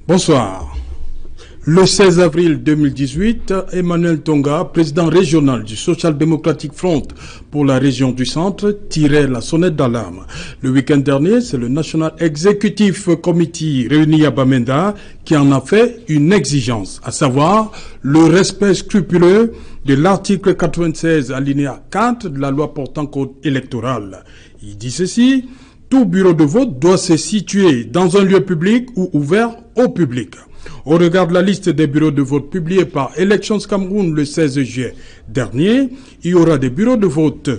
Bonsoir. Le 16 avril 2018, Emmanuel Tonga, président régional du Social Democratic Front pour la région du Centre, tirait la sonnette d'alarme. Le week-end dernier, c'est le National Executive Committee réuni à Bamenda qui en a fait une exigence, à savoir le respect scrupuleux de l'article 96 alinéa 4 de la loi portant code électoral. Il dit ceci: tout bureau de vote doit se situer dans un lieu public ou ouvert au public. Au regard de la liste des bureaux de vote publiée par Elections Cameroun le 16 juillet dernier, il y aura des bureaux de vote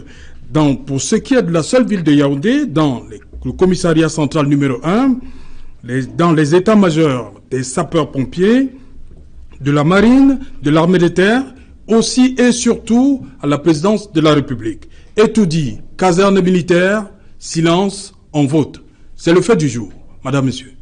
pour ce qui est de la seule ville de Yaoundé, dans le commissariat central numéro 1, dans les états-majors des sapeurs-pompiers, de la marine, de l'armée de terre, aussi et surtout à la présidence de la République. Et tout dit, caserne militaire, silence, on vote. C'est le fait du jour, madame, monsieur.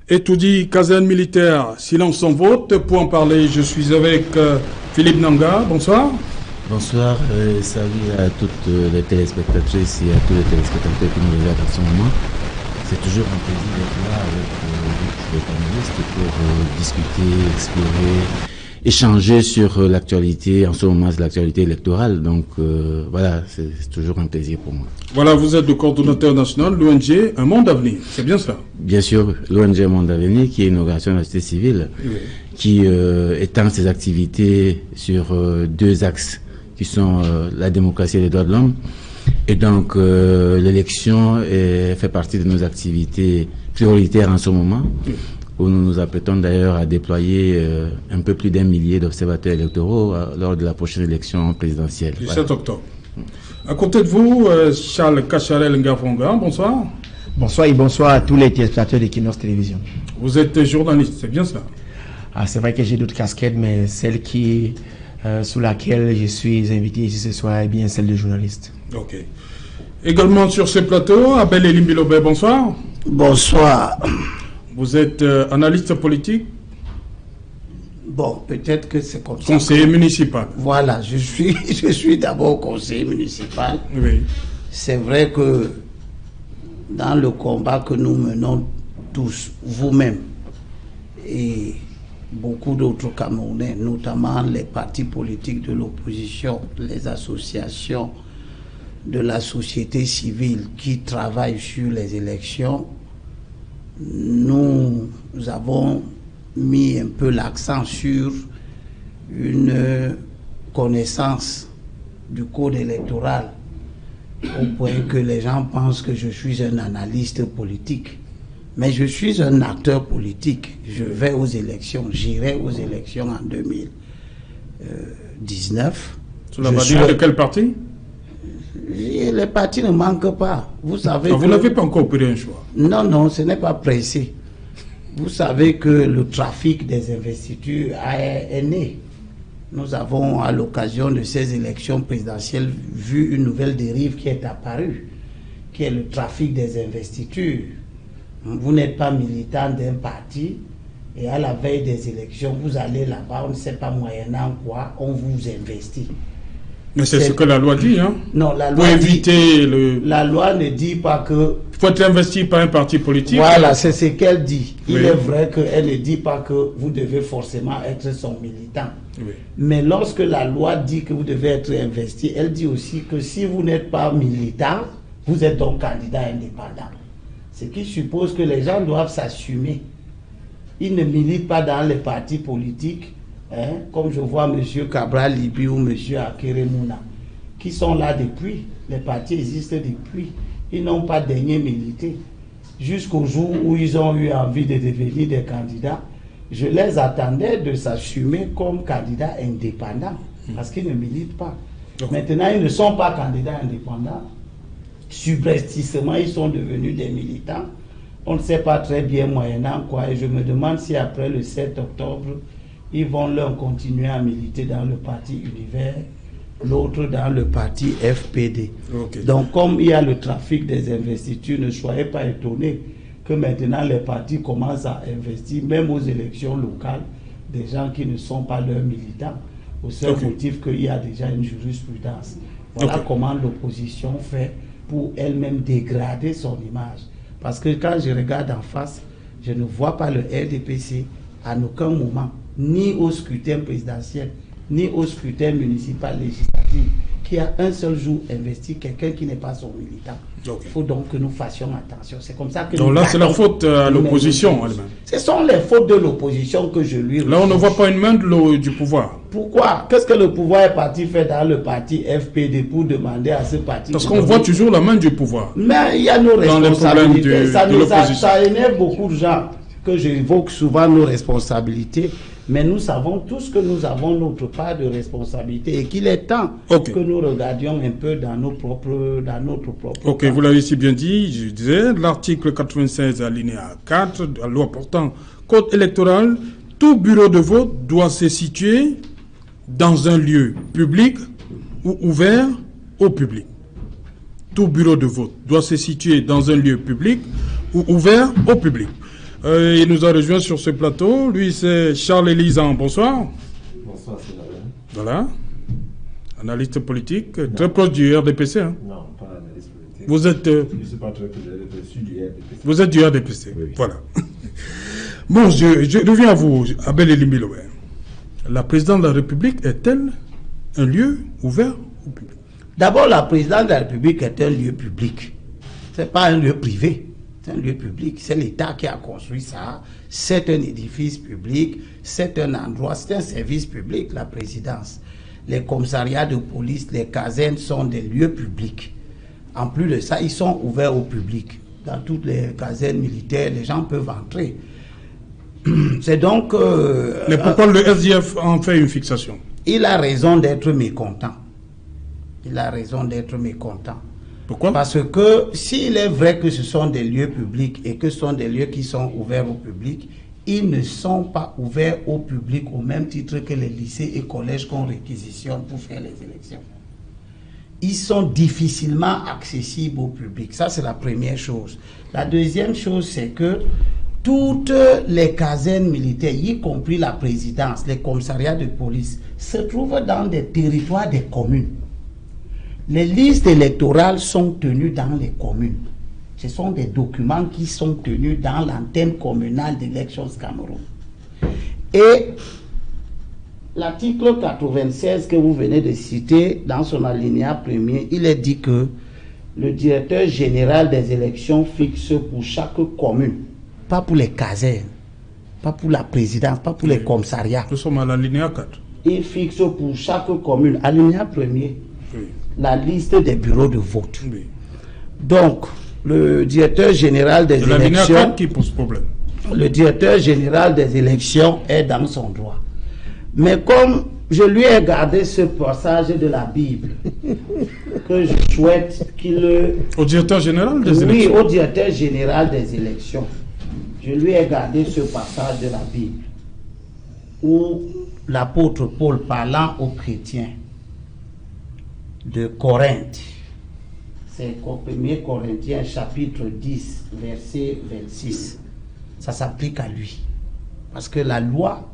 Et tout dit, caserne militaire, silence sans vote. Pour en parler, je suis avec Philippe Nanga. Bonsoir. Bonsoir, salut à toutes les téléspectatrices et à tous les téléspectateurs qui nous regardent à ce moment. C'est toujours un plaisir d'être là avec les panélistes pour discuter, explorer, échanger sur l'actualité. En ce moment, c'est l'actualité électorale. Donc voilà, c'est toujours un plaisir pour moi. Voilà, vous êtes le coordonnateur national, l'ONG Un Monde Avenir. C'est bien ça? Bien sûr, l'ONG Un Monde Avenir, qui est une organisation de la société civile, oui, qui étend ses activités sur deux axes, qui sont la démocratie et les droits de l'homme. Et donc, l'élection fait partie de nos activités prioritaires en ce moment, où nous nous apprêtons d'ailleurs à déployer un peu plus d'1 millier d'observateurs électoraux lors de la prochaine élection présidentielle. Le 7 octobre. À côté de vous, Charles Kacharel Ngafonga, bonsoir. Bonsoir et bonsoir à tous les téléspectateurs d'Equinox Télévision. Vous êtes journaliste, c'est bien ça? C'est vrai que j'ai d'autres casquettes, mais celle sous laquelle je suis invité ici ce soir est bien celle de journaliste. Ok. Également sur ce plateau, Abel Elimbilobé, bonsoir. Bonsoir. Vous êtes analyste politique? Bon, peut-être que c'est comme ça. Conseiller municipal. Voilà, je suis d'abord conseiller municipal. Oui. C'est vrai que dans le combat que nous menons tous, vous-même et beaucoup d'autres Camerounais, notamment les partis politiques de l'opposition, les associations de la société civile qui travaillent sur les élections, nous avons mis un peu l'accent sur une connaissance du code électoral au point que les gens pensent que je suis un analyste politique. Mais je suis un acteur politique. Je vais aux élections, j'irai aux élections en 2019. Sous la bannière de quel parti? Les partis ne manquent pas. Vous savez. Vous n'avez pas encore opéré un choix? Non, non, ce n'est pas pressé. Vous savez que le trafic des investitures est né. Nous avons, à l'occasion de ces élections présidentielles, vu une nouvelle dérive qui est apparue, qui est le trafic des investitures. Vous n'êtes pas militant d'un parti et à la veille des élections, vous allez là-bas, on ne sait pas moyennant quoi, on vous investit. Mais c'est ce que la loi dit, hein? Non, la loi pour éviter La loi ne dit pas que... Il faut être investi par un parti politique. Voilà, c'est ce qu'elle dit. Il est vrai qu'elle ne dit pas que vous devez forcément être son militant. Oui. Mais lorsque la loi dit que vous devez être investi, elle dit aussi que si vous n'êtes pas militant, vous êtes donc candidat indépendant. Ce qui suppose que les gens doivent s'assumer. Ils ne militent pas dans les partis politiques, hein, comme je vois M. Cabral Libi ou M. Akere Mouna, qui sont là depuis. Les partis existent depuis. Ils n'ont pas daigné militer. Jusqu'au jour où ils ont eu envie de devenir des candidats, je les attendais de s'assumer comme candidats indépendants, parce qu'ils ne militent pas. Maintenant, ils ne sont pas candidats indépendants. Subrepticement, ils sont devenus des militants. On ne sait pas très bien moyennant quoi. Et je me demande si après le 7 octobre, ils vont leur continuer à militer dans le parti Univers, l'autre dans le parti FPD. Okay. Donc, comme il y a le trafic des investitures, ne soyez pas étonnés que maintenant les partis commencent à investir, même aux élections locales, des gens qui ne sont pas leurs militants, au seul motif qu'il y a déjà une jurisprudence. Voilà comment l'opposition fait pour elle-même dégrader son image. Parce que quand je regarde en face, je ne vois pas le RDPC à aucun moment, ni au scrutin présidentiel, ni au scrutin municipal législatif, qui a un seul jour investi quelqu'un qui n'est pas son militant. Il faut donc que nous fassions attention. C'est comme ça que donc là, c'est la faute à l'opposition elle-même. Ce sont les fautes de l'opposition que je lui reproche. Là, on ne voit pas une main du pouvoir. Pourquoi? Qu'est-ce que le pouvoir est parti faire dans le parti FPD pour demander à ce parti? Parce qu'on voit toujours la main du pouvoir. Mais il y a nos responsabilités. Ça énerve beaucoup de gens que j'évoque souvent nos responsabilités. Mais nous savons tous que nous avons notre part de responsabilité et qu'il est temps que nous regardions un peu dans notre propre cas. Vous l'avez si bien dit, je disais, l'article 96 alinéa 4 de la loi portant code électoral, tout bureau de vote doit se situer dans un lieu public ou ouvert au public. Tout bureau de vote doit se situer dans un lieu public ou ouvert au public. Il nous a rejoint sur ce plateau. Lui, c'est Charles Elisan. Bonsoir. Bonsoir, c'est Laurent. Voilà. Analyste politique, très proche du RDPC. Hein. Non, pas analyste politique. Vous êtes... Je ne suis pas très proche du RDPC. Vous êtes du RDPC. Oui. Voilà. Bon, je reviens à vous, Abel Elimiloé. La présidente de la République est-elle un lieu ouvert au public? D'abord, la présidente de la République est un lieu public. Ce n'est pas un lieu privé. C'est un lieu public, c'est l'État qui a construit ça, c'est un édifice public, c'est un endroit, c'est un service public, la présidence. Les commissariats de police, les casernes sont des lieux publics. En plus de ça, ils sont ouverts au public. Dans toutes les casernes militaires, les gens peuvent entrer. C'est donc... Mais pourquoi le SDF en fait une fixation? Il a raison d'être mécontent. Il a raison d'être mécontent. Pourquoi? Parce que s'il est vrai que ce sont des lieux publics et que ce sont des lieux qui sont ouverts au public, ils ne sont pas ouverts au public au même titre que les lycées et collèges qu'on réquisitionne pour faire les élections. Ils sont difficilement accessibles au public. Ça, c'est la première chose. La deuxième chose, c'est que toutes les casernes militaires, y compris la présidence, les commissariats de police, se trouvent dans des territoires des communes. Les listes électorales sont tenues dans les communes. Ce sont des documents qui sont tenus dans l'antenne communale d'Elections Cameroun. Et l'article 96 que vous venez de citer, dans son alinéa premier, il est dit que le directeur général des élections fixe pour chaque commune, pas pour les casernes, pas pour la présidence, pas pour les commissariats. Nous sommes à l'alinéa 4. Il fixe pour chaque commune, alinéa premier, la liste des bureaux de vote. Oui. Donc, le directeur général des élections... qui pose problème. Le directeur général des élections est dans son droit. Mais comme je lui ai gardé ce passage de la Bible, que je souhaite qu'il... Au directeur général des élections? Oui, au directeur général des élections. Je lui ai gardé ce passage de la Bible, où l'apôtre Paul, parlant aux chrétiens de Corinthe, c'est 1 Corinthiens chapitre 10, verset 26. Ça s'applique à lui. Parce que la loi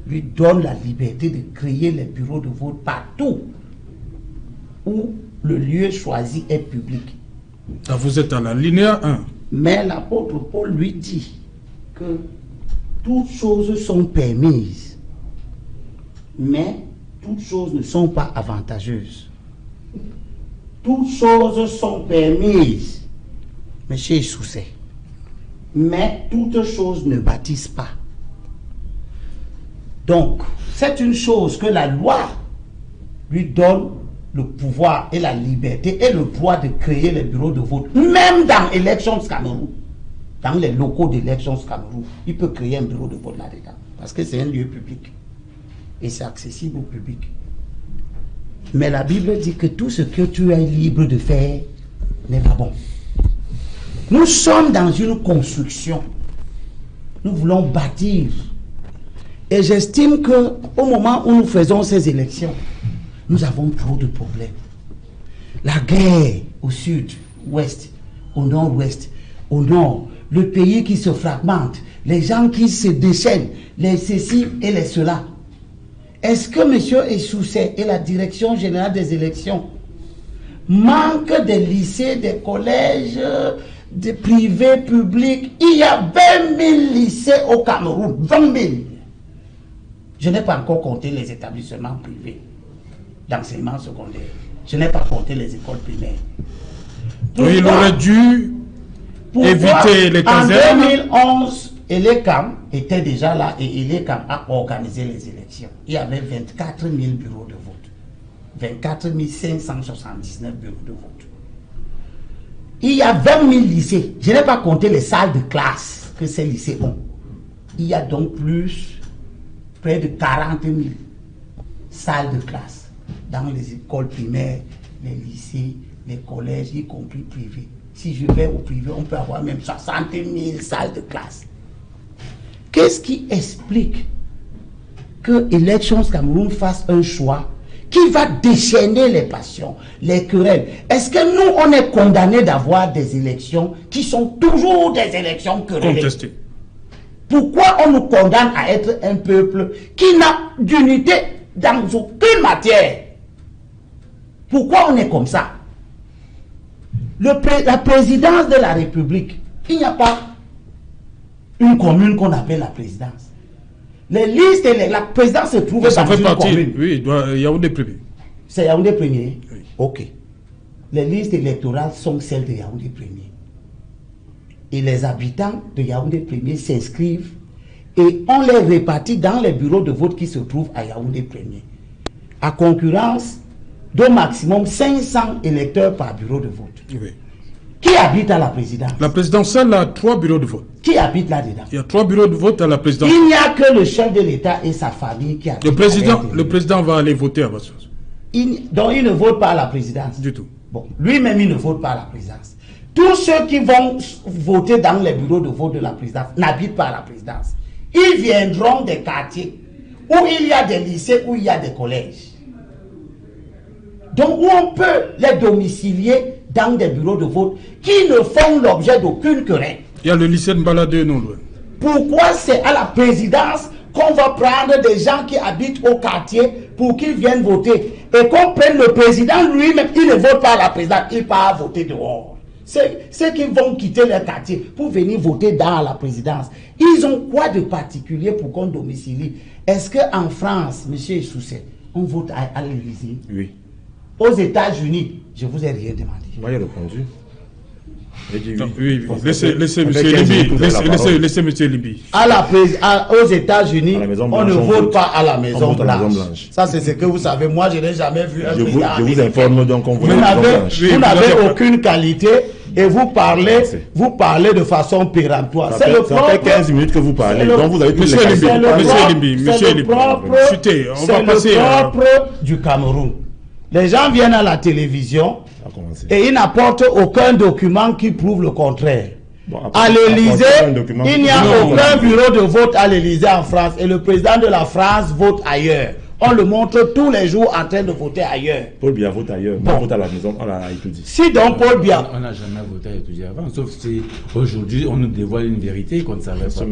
lui donne la liberté de créer les bureaux de vote partout où le lieu choisi est public. Ah, vous êtes à la linéa 1. Mais l'apôtre Paul lui dit que toutes choses sont permises, mais toutes choses ne sont pas avantageuses. Toutes choses sont permises, monsieur Soussé, mais toutes choses ne bâtissent pas. Donc, c'est une chose que la loi lui donne le pouvoir et la liberté et le droit de créer les bureaux de vote, même dans Elections Cameroun, dans les locaux d'Elections Cameroun, il peut créer un bureau de vote là-dedans, parce que c'est un lieu public et c'est accessible au public. Mais la Bible dit que tout ce que tu es libre de faire n'est pas bon. Nous sommes dans une construction. Nous voulons bâtir. Et j'estime qu'au moment où nous faisons ces élections, nous avons trop de problèmes. La guerre au sud, ouest, au nord-ouest, au nord, le pays qui se fragmente, les gens qui se déchaînent, les ceci et les cela. Est-ce que M. Essoussé et la direction générale des élections manquent des lycées, des collèges, des privés, publics? Il y a 20 000 lycées au Cameroun, 20 000. Je n'ai pas encore compté les établissements privés d'enseignement secondaire. Je n'ai pas compté les écoles primaires. Oui, il aurait dû éviter les casernes. En 2011, Elecam était déjà là et Elecam a organisé les élections. Il y avait 24 000 bureaux de vote. 24 579 bureaux de vote. Il y a 20 000 lycées. Je n'ai pas compté les salles de classe que ces lycées ont. Il y a donc près de 40 000 salles de classe dans les écoles primaires, les lycées, les collèges, y compris privés. Si je vais au privé, on peut avoir même 60 000 salles de classe. Qu'est-ce qui explique que Elections Cameroun fasse un choix qui va déchaîner les passions, les querelles? Est-ce que nous, on est condamnés d'avoir des élections qui sont toujours des élections querellées? Contestées. Pourquoi on nous condamne à être un peuple qui n'a d'unité dans aucune matière? Pourquoi on est comme ça? La présidence de la République, il n'y a pas une commune qu'on appelle la présidence. Les listes et la présidence se trouvent dans une commune. Oui, Yaoundé premier. C'est Yaoundé premier? Oui. Ok. Les listes électorales sont celles de Yaoundé premier. Et les habitants de Yaoundé premier s'inscrivent et on les répartit dans les bureaux de vote qui se trouvent à Yaoundé premier. À concurrence d'au maximum 500 électeurs par bureau de vote. Oui. Qui habite à la présidence? La présidentielle a 3 bureaux de vote. Qui habite là-dedans? Il y a 3 bureaux de vote à la présidence. Il n'y a que le chef de l'État et sa famille qui habitent. Le président va aller voter à votre chose. Donc il ne vote pas à la présidence. Du tout. Bon, lui-même il ne vote pas à la présidence. Tous ceux qui vont voter dans les bureaux de vote de la présidence n'habitent pas à la présidence. Ils viendront des quartiers où il y a des lycées, où il y a des collèges. Donc où on peut les domicilier dans des bureaux de vote qui ne font l'objet d'aucune querelle. Il y a le lycée de Mbalade non loin. Pourquoi c'est à la présidence qu'on va prendre des gens qui habitent au quartier pour qu'ils viennent voter et qu'on prenne le président lui-même, il ne vote pas à la présidence, il part voter dehors. Ceux qui vont quitter leur quartier pour venir voter dans la présidence, ils ont quoi de particulier pour qu'on domicilie? Est-ce qu'en France, M. Essoussé, on vote à l'Élysée? Oui. Aux États-Unis, je ne vous ai rien demandé. Moi, j'ai répondu. J'ai dit oui. Non, oui. Laissez M. Libi. Laissez M. Libi. Aux États-Unis, on ne vote pas à la Maison Blanche. Ça, c'est ce que vous savez. Moi, je n'ai jamais vu un président. Je vous informe donc on vote à la Maison Blanche. Vous n'avez aucune qualité et vous parlez de façon péremptoire. Ça fait 15 minutes que vous parlez. Donc vous avez tout Monsieur Libi. C'est le propre du Cameroun. Les gens viennent à la télévision et ils n'apportent aucun document qui prouve le contraire. Bon, à l'Élysée, il n'y a aucun bureau de vote à l'Élysée en France et le président de la France vote ailleurs. On le montre tous les jours en train de voter ailleurs. Paul Biya vote ailleurs. Moi, vote à la maison, on l'a étudié. Si donc Paul Biya... On n'a jamais voté à étudier avant, sauf si aujourd'hui on nous dévoile une vérité qu'on ne savait pas.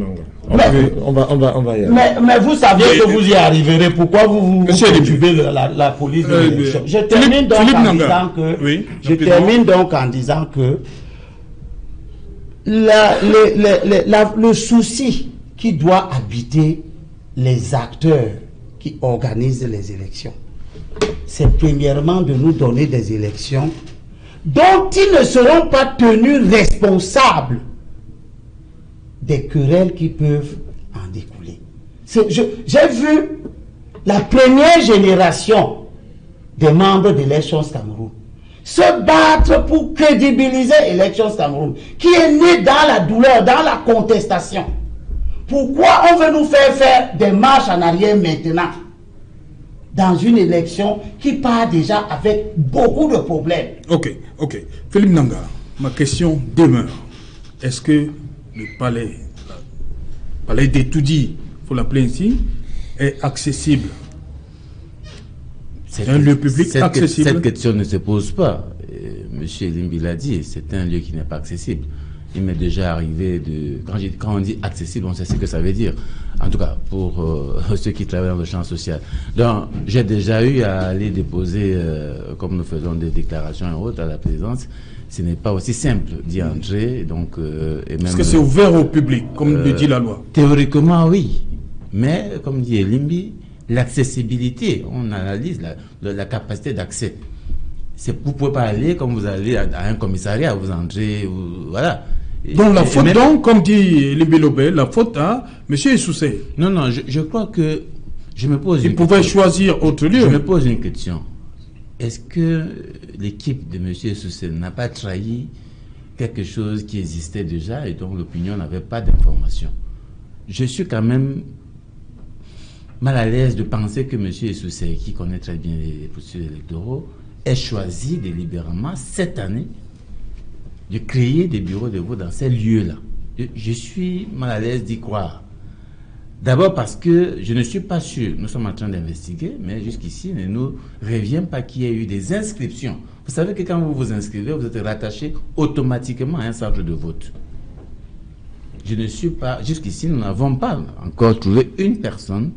On va y aller. Mais vous savez que vous y arriverez. Pourquoi vous perturbez la police de l'élection? Je termine donc en disant que le souci qui doit habiter les acteurs qui organisent les élections, c'est premièrement de nous donner des élections dont ils ne seront pas tenus responsables des querelles qui peuvent en découler. J'ai vu la première génération des membres d'Elections Cameroun se battre pour crédibiliser Elections Cameroun, qui est né dans la douleur, dans la contestation. Pourquoi on veut nous faire des marches en arrière maintenant dans une élection qui part déjà avec beaucoup de problèmes? Ok. Philippe Nanga, ma question demeure. Est-ce que le palais d'Etoudi, il faut l'appeler ainsi, est accessible? C'est un lieu public accessible? Cette question ne se pose pas. Monsieur Limbi l'a dit, c'est un lieu qui n'est pas accessible. il m'est déjà arrivé de... Quand on dit accessible, on sait ce que ça veut dire. En tout cas, pour ceux qui travaillent dans le champ social. Donc, j'ai déjà eu à aller déposer, comme nous faisons des déclarations et autres à la présidence. Ce n'est pas aussi simple d'y entrer. Donc, et même, parce que c'est ouvert au public, comme le dit la loi. Théoriquement, oui. Mais, comme dit Elimbi, l'accessibilité, on analyse la capacité d'accès. Vous ne pouvez pas aller comme vous allez à un commissariat, vous entrez, voilà. Donc la faute, donc, comme dit Elimbi Lobé, la faute à M. Essoussé. Non, je crois que je me pose une question. Il pouvait choisir autre lieu. Je me pose une question. Est-ce que l'équipe de M. Essoussé n'a pas trahi quelque chose qui existait déjà et dont l'opinion n'avait pas d'information? Je suis quand même mal à l'aise de penser que M. Essoussé, qui connaît très bien les processus électoraux, ait choisi délibérément cette année de créer des bureaux de vote dans ces lieux-là. Je suis mal à l'aise d'y croire. D'abord parce que je ne suis pas sûr, nous sommes en train d'investiguer, mais jusqu'ici, il ne nous revient pas qu'il y ait eu des inscriptions. Vous savez que quand vous vous inscrivez, vous êtes rattaché automatiquement à un centre de vote. Je ne suis pas, jusqu'ici, nous n'avons pas encore trouvé une personne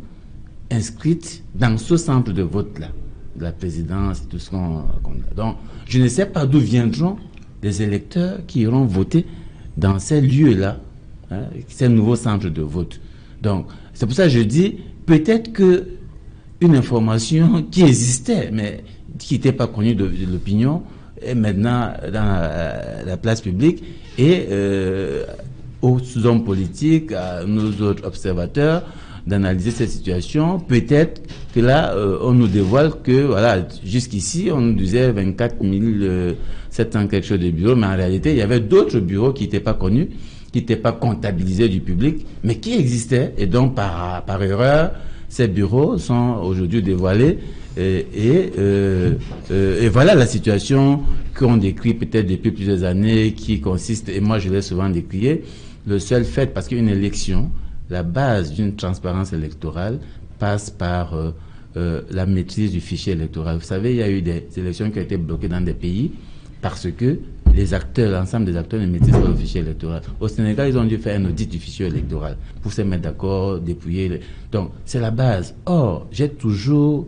inscrite dans ce centre de vote-là, de la présidence, tout ce qu'on a. Donc, je ne sais pas d'où viendront les électeurs qui iront voter dans ces lieux-là, hein, ces nouveaux centres de vote. Donc, c'est pour ça que je dis, peut-être que une information qui existait, mais qui n'était pas connue de l'opinion, est maintenant dans la place publique et aux hommes politiques, à nos autres observateurs, d'analyser cette situation. Peut-être que là, on nous dévoile que, voilà, jusqu'ici, on nous disait 24 700 quelque chose de bureaux, mais en réalité, il y avait d'autres bureaux qui n'étaient pas connus, qui n'étaient pas comptabilisés du public, mais qui existaient. Et donc, par erreur, ces bureaux sont aujourd'hui dévoilés. Et voilà la situation qu'on décrit peut-être depuis plusieurs années, qui consiste, et moi je l'ai souvent décrié, le seul fait, parce qu'une élection, la base d'une transparence électorale passe par la maîtrise du fichier électoral. Vous savez, il y a eu des élections qui ont été bloquées dans des pays parce que les acteurs, l'ensemble des acteurs ne maîtrisent pas le fichier électoral. Au Sénégal, ils ont dû faire un audit du fichier électoral pour se mettre d'accord, dépouiller. Donc, c'est la base. Or, j'ai toujours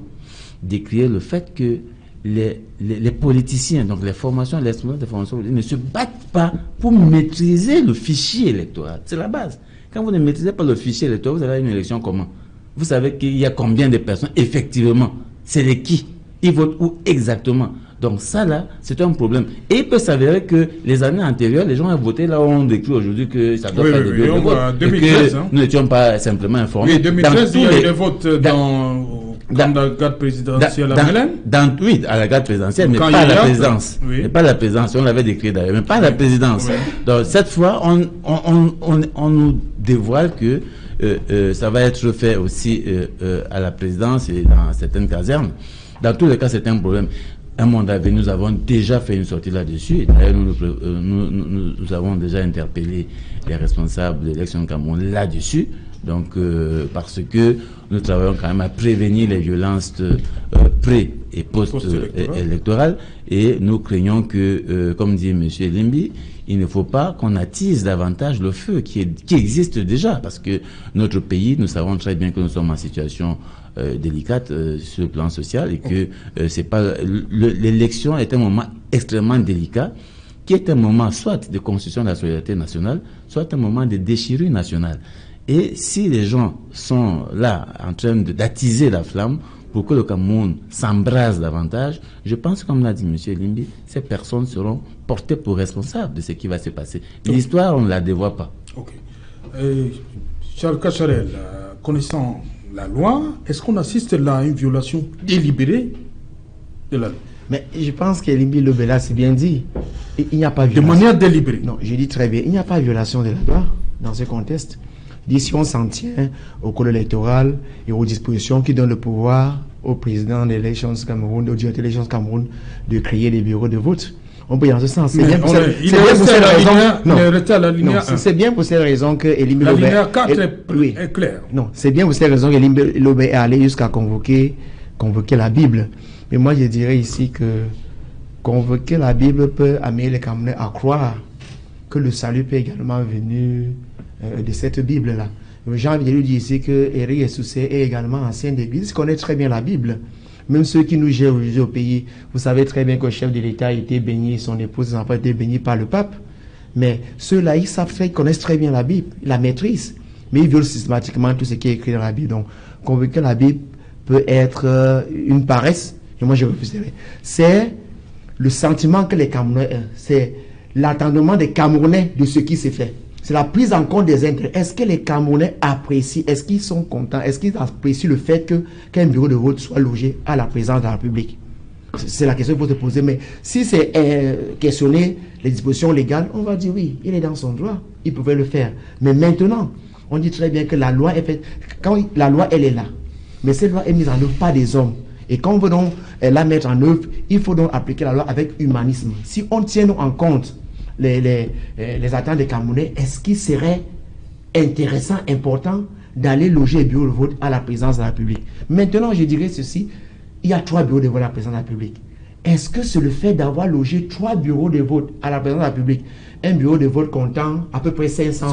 décrié le fait que les politiciens, donc les formations, les responsables de formations, ne se battent pas pour maîtriser le fichier électoral. C'est la base. Quand vous ne maîtrisez pas le fichier électoral, vous avez une élection comment? Vous savez qu'il y a combien de personnes, effectivement, c'est les qui? Ils votent où exactement? Donc ça là, c'est un problème. Et il peut s'avérer que les années antérieures, les gens ont voté là où on décrit aujourd'hui que ça doit faire des bureaux de vote. 2013, hein. Nous n'étions pas simplement informés. Oui, 2013, il y a eu des votes dans la garde présidentielle à Mélène. Oui, à la garde présidentielle, mais pas à la présidence. Oui. Mais pas à la présidence, on l'avait décrit d'ailleurs, mais pas à la présidence. Oui. Donc cette fois, on nous dévoile que ça va être fait aussi à la présidence et dans certaines casernes. Dans tous les cas, c'est un problème. Un mandat venu, nous avons déjà fait une sortie là-dessus. D'ailleurs, nous avons déjà interpellé les responsables de l'élection de Cameroun là-dessus. Donc, parce que nous travaillons quand même à prévenir les violences pré- et post-électorales. Et nous craignons que, comme dit M. Elimbi, il ne faut pas qu'on attise davantage le feu qui existe déjà. Parce que notre pays, nous savons très bien que nous sommes en situation délicate sur le plan social et que c'est pas l'élection est un moment extrêmement délicat qui est un moment soit de construction de la solidarité nationale, soit un moment de déchirure nationale. Et si les gens sont là en train d'attiser la flamme pour que le Cameroun s'embrase davantage, je pense, comme l'a dit M. Elimbi, ces personnes seront portées pour responsables de ce qui va se passer. L'histoire, on ne la dévoile pas. Ok. Charles Cacharel, connaissant la loi, est-ce qu'on assiste là à une violation délibérée de la loi? Mais je pense qu'Elimbi Lobela s'est bien dit. Il n'y a pas violation. De manière délibérée. Non, je dis très bien. Il n'y a pas de violation de la loi dans ce contexte. Si on s'en tient au code électoral et aux dispositions qui donnent le pouvoir au président de l'élection Cameroun, au directeur de l'élection Cameroun, de créer des bureaux de vote. On peut y aller dans ce sens. C'est bien pour cette raison. C'est bien pour cette raison que Elimbi Lobé. La ligne 4 est claire. Non, c'est bien pour cette raison qu'Elimbi Lobé est allé jusqu'à convoquer la Bible. Mais moi, je dirais ici que convoquer la Bible peut amener les Camerounais à croire que le salut peut également venir de cette Bible-là. J'ai envie de lui dire ici que Eric Essoussé est également ancien d'église, connaît très bien la Bible. Même ceux qui nous gèrent aujourd'hui au pays, vous savez très bien que le chef de l'État a été béni, son épouse, ses enfants étaient bénis par le pape. Mais ceux-là, ils savent, ils connaissent très bien la Bible, ils la maîtrisent. Mais ils violent systématiquement tout ce qui est écrit dans la Bible. Donc, convaincu que la Bible peut être une paresse, et moi je refuserai. C'est le sentiment que les Camerounais ont, c'est l'attendement des Camerounais de ce qui s'est fait. C'est la prise en compte des intérêts. Est-ce que les Camerounais apprécient, est-ce qu'ils sont contents, est-ce qu'ils apprécient le fait qu'un bureau de vote soit logé à la présidence de la République? C'est la question qu'il faut se poser. Mais si c'est questionner les dispositions légales, on va dire oui, il est dans son droit, il pouvait le faire. Mais maintenant, on dit très bien que la loi est faite, quand la loi elle est là, mais cette loi est mise en œuvre par des hommes. Et quand on veut donc la mettre en œuvre, il faut donc appliquer la loi avec humanisme. Si on tient donc en compte les attentes des Camerounais, est-ce qu'il serait intéressant, important d'aller loger les bureaux de vote à la présidence de la République? Maintenant, je dirais ceci, il y a 3 bureaux de vote à la présidence de la République. Est-ce que c'est le fait d'avoir logé 3 bureaux de vote à la présidence de la République, un bureau de vote comptant à peu près 500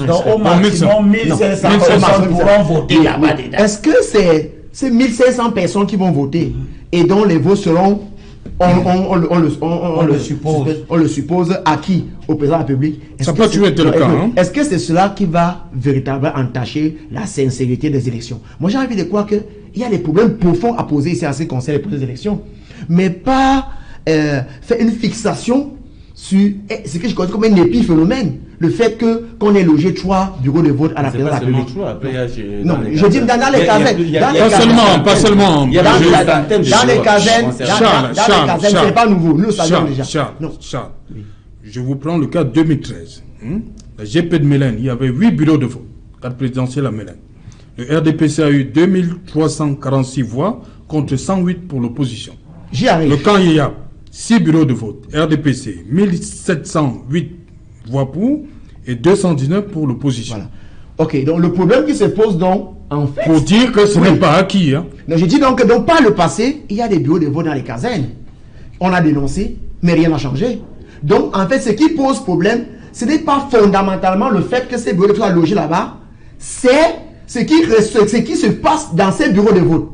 donc au maximum 1500 personnes pourront voter là-bas dedans. Est-ce que c'est 1500 personnes qui vont voter et dont les votes seront on le suppose acquis au président de la République? Ça peut toujours être le cas. Est-ce que c'est cela qui va véritablement entacher la sincérité des élections? Moi, j'ai envie de croire qu'il y a des problèmes profonds à poser ici à ce qui concerne les prochaines élections, mais pas faire une fixation sur ce que je connais comme un épiphénomène. Le fait qu'on ait logé 3 bureaux de vote à la présidence de la République. Non, je dis dans les casernes. Pas seulement. Dans les casernes, ce n'est pas nouveau. Nous le savions déjà. Charles, je vous prends le cas 2013. La GP de Mélène, il y avait 8 bureaux de vote. Cadre présidentiel à Mélène. Le RDPC a eu 2346 voix contre 108 pour l'opposition. J'y arrive. Le camp IA, 6 bureaux de vote. RDPC, 1708 voix pour et 219 pour l'opposition. Voilà. Ok, donc le problème qui se pose donc, en fait... Pour dire que ce n'est pas acquis. Non, je dis donc que par le passé, il y a des bureaux de vote dans les casernes. On a dénoncé, mais rien n'a changé. Donc, en fait, ce qui pose problème, ce n'est pas fondamentalement le fait que ces bureaux de vote soient logés là-bas, c'est ce qui se passe dans ces bureaux de vote.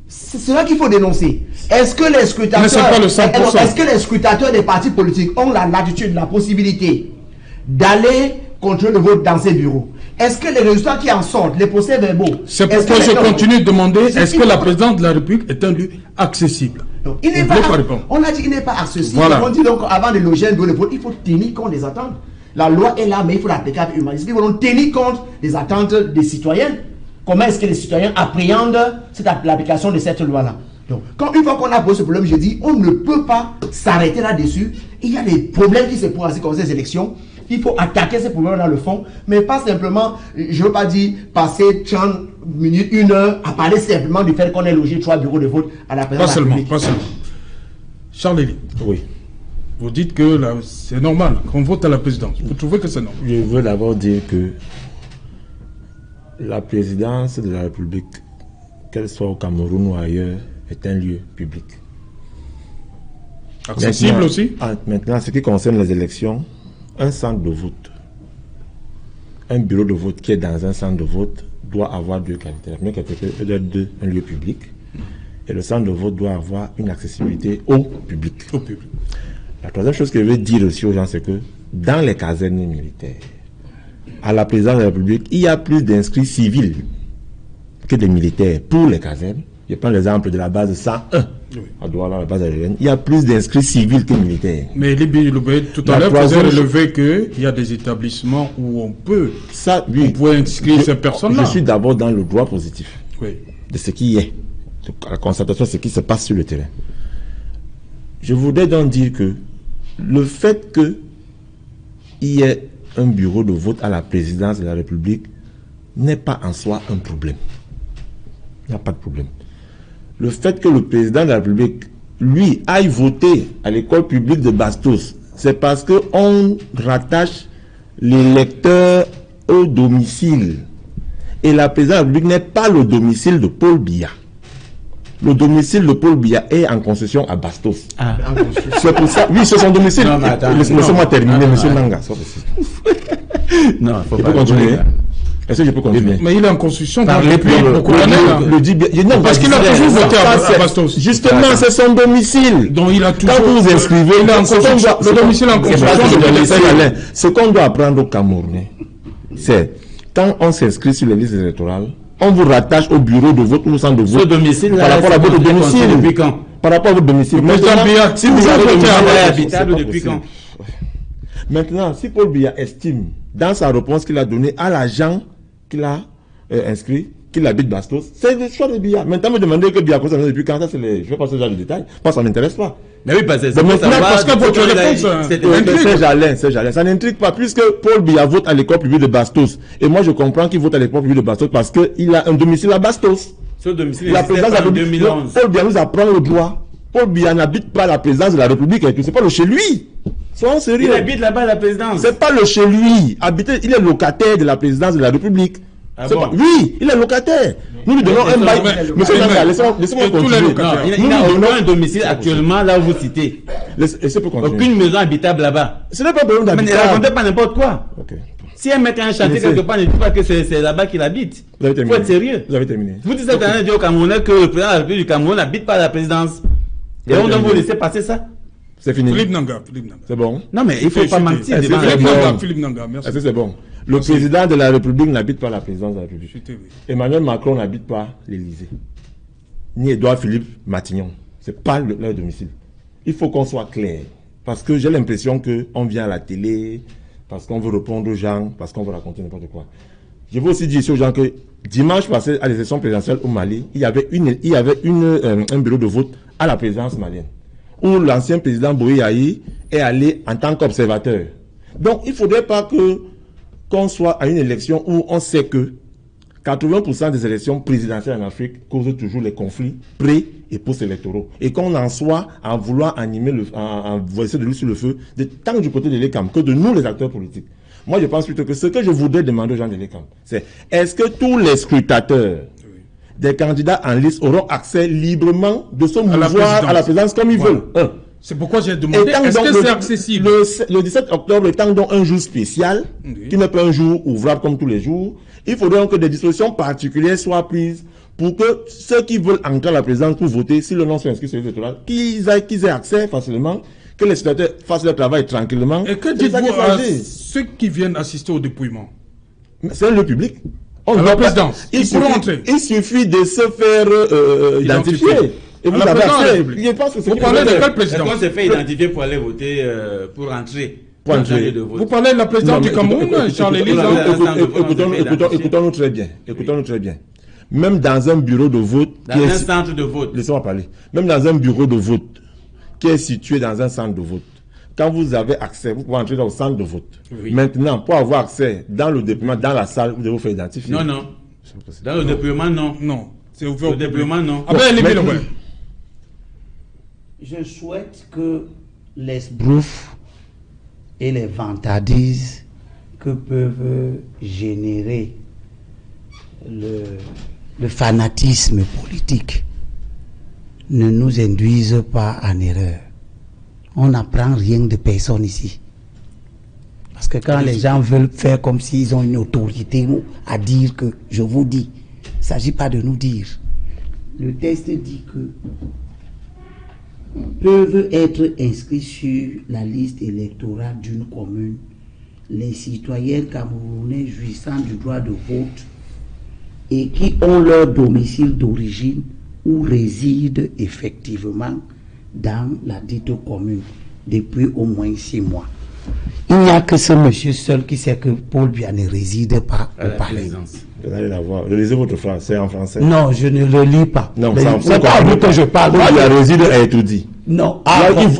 C'est cela qu'il faut dénoncer. Est-ce que les scrutateurs des partis politiques ont la latitude, la possibilité d'aller contrôler le vote dans ces bureaux? Est-ce que les résultats qui en sortent, les procès-verbaux... C'est pourquoi je continue de demander, est-ce que la présidence de la République est un lieu accessible? Donc, il n'est pas, on a dit qu'il n'est pas accessible. Voilà. On dit donc, avant de loger un bureau de vote, il faut tenir compte des attentes. La loi est là, mais il faut l'appliquer avec humanisme. Il faut donc tenir compte des attentes des citoyens. Comment est-ce que les citoyens appréhendent l'application de cette loi-là? Donc, une fois qu'on a posé ce problème, je dis, on ne peut pas s'arrêter là-dessus. Il y a des problèmes qui se posent dans ces élections. Il faut attaquer ces problèmes dans le fond, mais pas simplement, je ne veux pas dire passer 30 minutes, 1 heure à parler simplement du fait qu'on ait logé 3 bureaux de vote à la présidence de la République. Pas seulement. Charles, oui. Vous dites que c'est normal qu'on vote à la présidence. Vous trouvez que c'est normal? Je veux d'abord dire que la présidence de la République, qu'elle soit au Cameroun ou ailleurs, est un lieu public. Accessible maintenant, aussi? Maintenant, ce qui concerne les élections, un centre de vote, un bureau de vote qui est dans un centre de vote doit avoir 2 qualités. La première qualité, c'est d'être un lieu public. Et le centre de vote doit avoir une accessibilité au public. La troisième chose que je veux dire aussi aux gens, c'est que dans les casernes militaires, à la présidence de la République, il y a plus d'inscrits civils que de militaires pour les casernes. Je prends l'exemple de la base 101 à Douala, la base aérienne. Il y a plus d'inscrits civils que militaires. Mais Libye Loubet, tout à l'heure, faisait relever qu'il y a des établissements où on peut inscrire ces personnes-là. Je suis d'abord dans le droit positif de ce qui est, la constatation de ce qui se passe sur le terrain. Je voudrais donc dire que le fait qu'il y ait un bureau de vote à la présidence de la République n'est pas en soi un problème. Il n'y a pas de problème. Le fait que le président de la République, lui, aille voter à l'école publique de Bastos, c'est parce qu'on rattache l'électeur au domicile. Et la présidence de la République n'est pas le domicile de Paul Biya. Le domicile de Paul Biya est en concession à Bastos. Ah. C'est pour ça. Oui, c'est son domicile. Non, mais attends. Laissez-moi terminer, monsieur Nanga. Non, il faut Je pas peux continuer. Est-ce que je peux continuer? Mais il est en construction Parlez depuis pour beaucoup d'années. Le dit bien. Non, Parce qu'il a toujours voté à Bastos. Justement, c'est son domicile. Donc il a toujours. Quand vous vous inscrivez, il est en construction. Le domicile est en construction. Ce qu'on doit apprendre aux Camerounais, c'est quand on s'inscrit sur les listes électorales, on vous rattache au bureau de vote ou au centre de vote. Ce domicile par rapport à votre domicile. Depuis quand? Par rapport à votre domicile. Si vous avez voté à habitable depuis quand? Maintenant, si Paul Biya estime, dans sa réponse qu'il a donnée à l'agent qu'il a inscrit, qu'il habite Bastos, c'est le choix de Biya. Maintenant, me demander que Biya concerne depuis quand, ça c'est les... Je ne vais pas ce genre de détails. Moi, ça ne m'intéresse pas. Mais oui, parce que parce que votre réponse, c'est Jalin. Ça n'intrigue pas, puisque Paul Biya vote à l'école publique de Bastos. Et moi, je comprends qu'il vote à l'école publique de Bastos parce qu'il a un domicile à Bastos. Ce domicile La présidence en 2011. Paul Biya nous apprend le droit. Paul Biya n'habite pas la présidence de la République, c'est pas le chez lui. Soyons sérieux. Il habite là-bas à la présidence. C'est pas le chez lui. Il est locataire de la présidence de la République. Ah bon? Oui, il est locataire. Nous lui donnons un bail. Monsieur Nanga, laissez-moi continuer. Il n'a aucun domicile actuellement là où vous citez. Aucune maison habitable là-bas. Ce n'est pas problème d'habiter. Mais ne racontez pas n'importe quoi. Okay. Si un mec a un chantier quelque part, ne dit pas que c'est là-bas qu'il habite. Il faut être sérieux. Vous avez terminé. Vous dites cette année au Camerounais que le président de la République du Cameroun n'habite pas à la présidence. Et on doit vous laisser passer ça. C'est fini. Philippe Nanga. C'est bon. Non, mais il ne faut pas mentir. Philippe Nanga, merci. Est-ce que c'est bon? Le président de la République n'habite pas la présidence de la République. Emmanuel Macron n'habite pas l'Élysée. Ni Édouard Philippe Matignon. C'est pas leur domicile. Il faut qu'on soit clair. Parce que j'ai l'impression qu'on vient à la télé, parce qu'on veut répondre aux gens, parce qu'on veut raconter n'importe quoi. Je veux aussi dire ici aux gens que dimanche passé, à l'élection présidentielle au Mali, il y avait un bureau de vote à la présidence malienne, où l'ancien président Boye Yahi est allé en tant qu'observateur. Donc, il ne faudrait pas qu'on soit à une élection où on sait que 80% des élections présidentielles en Afrique causent toujours les conflits pré- et post-électoraux. Et qu'on en soit à vouloir animer, en verser de l'huile sur le feu, tant du côté de l'ECAM que de nous les acteurs politiques. Moi, je pense plutôt que ce que je voudrais demander aux gens de l'ECAM, c'est est-ce que tous les scrutateurs des candidats en liste auront accès librement de se mouvoir à la présidence comme ils veulent? C'est pourquoi j'ai demandé, est-ce que c'est accessible? Le 17 octobre étant donc un jour spécial, qui n'est pas un jour ouvrable comme tous les jours, il faudrait donc que des dispositions particulières soient prises pour que ceux qui veulent entrer à la présidence pour voter, si le nom sont inscrits sur les électorales, qu'ils aient accès facilement, que les sénateurs fassent leur travail tranquillement. Et que dites-vous à ceux qui viennent assister au dépouillement? C'est un lieu public. À la présidence, ils pourront entrer. Il suffit de se faire identifier. Et vous avez accès. Vous parlez de quel président? Est-ce qu'on s'est fait identifier pour aller voter, pour entrer? Vous parlez de la présidente du Cameroun, Charles-Élise? Écoutons-nous très bien. Écoutons-nous très bien. Même dans un bureau de vote... Dans un centre de vote. Laissez-moi parler. Même dans un bureau de vote qui est situé dans un centre de vote, quand vous avez accès, vous pouvez entrer dans le centre de vote. Oui. Maintenant, pour avoir accès dans le dépouillement, dans la salle, vous devez vous faire identifier. Non, non. Dans le dépouillement, non. Non. C'est ouvert au dépouillement, non. Je souhaite que les broufs et les vantardises que peuvent générer le fanatisme politique ne nous induisent pas en erreur. On n'apprend rien de personne ici. Parce que quand les gens veulent faire comme s'ils ont une autorité à dire que je vous dis, il ne s'agit pas de nous dire. Le texte dit que peuvent être inscrits sur la liste électorale d'une commune les citoyens camerounais jouissant du droit de vote et qui ont leur domicile d'origine ou résident effectivement dans la dite commune depuis au moins 6 mois. Il n'y a que ce monsieur seul qui sait que Paul Biya ne réside pas au palais. Vous allez la voir. Lisez votre phrase, c'est en français. Non, je ne le lis pas. Non, c'est pas à vous que je parle. Paul Biya réside à Etoudi. Non.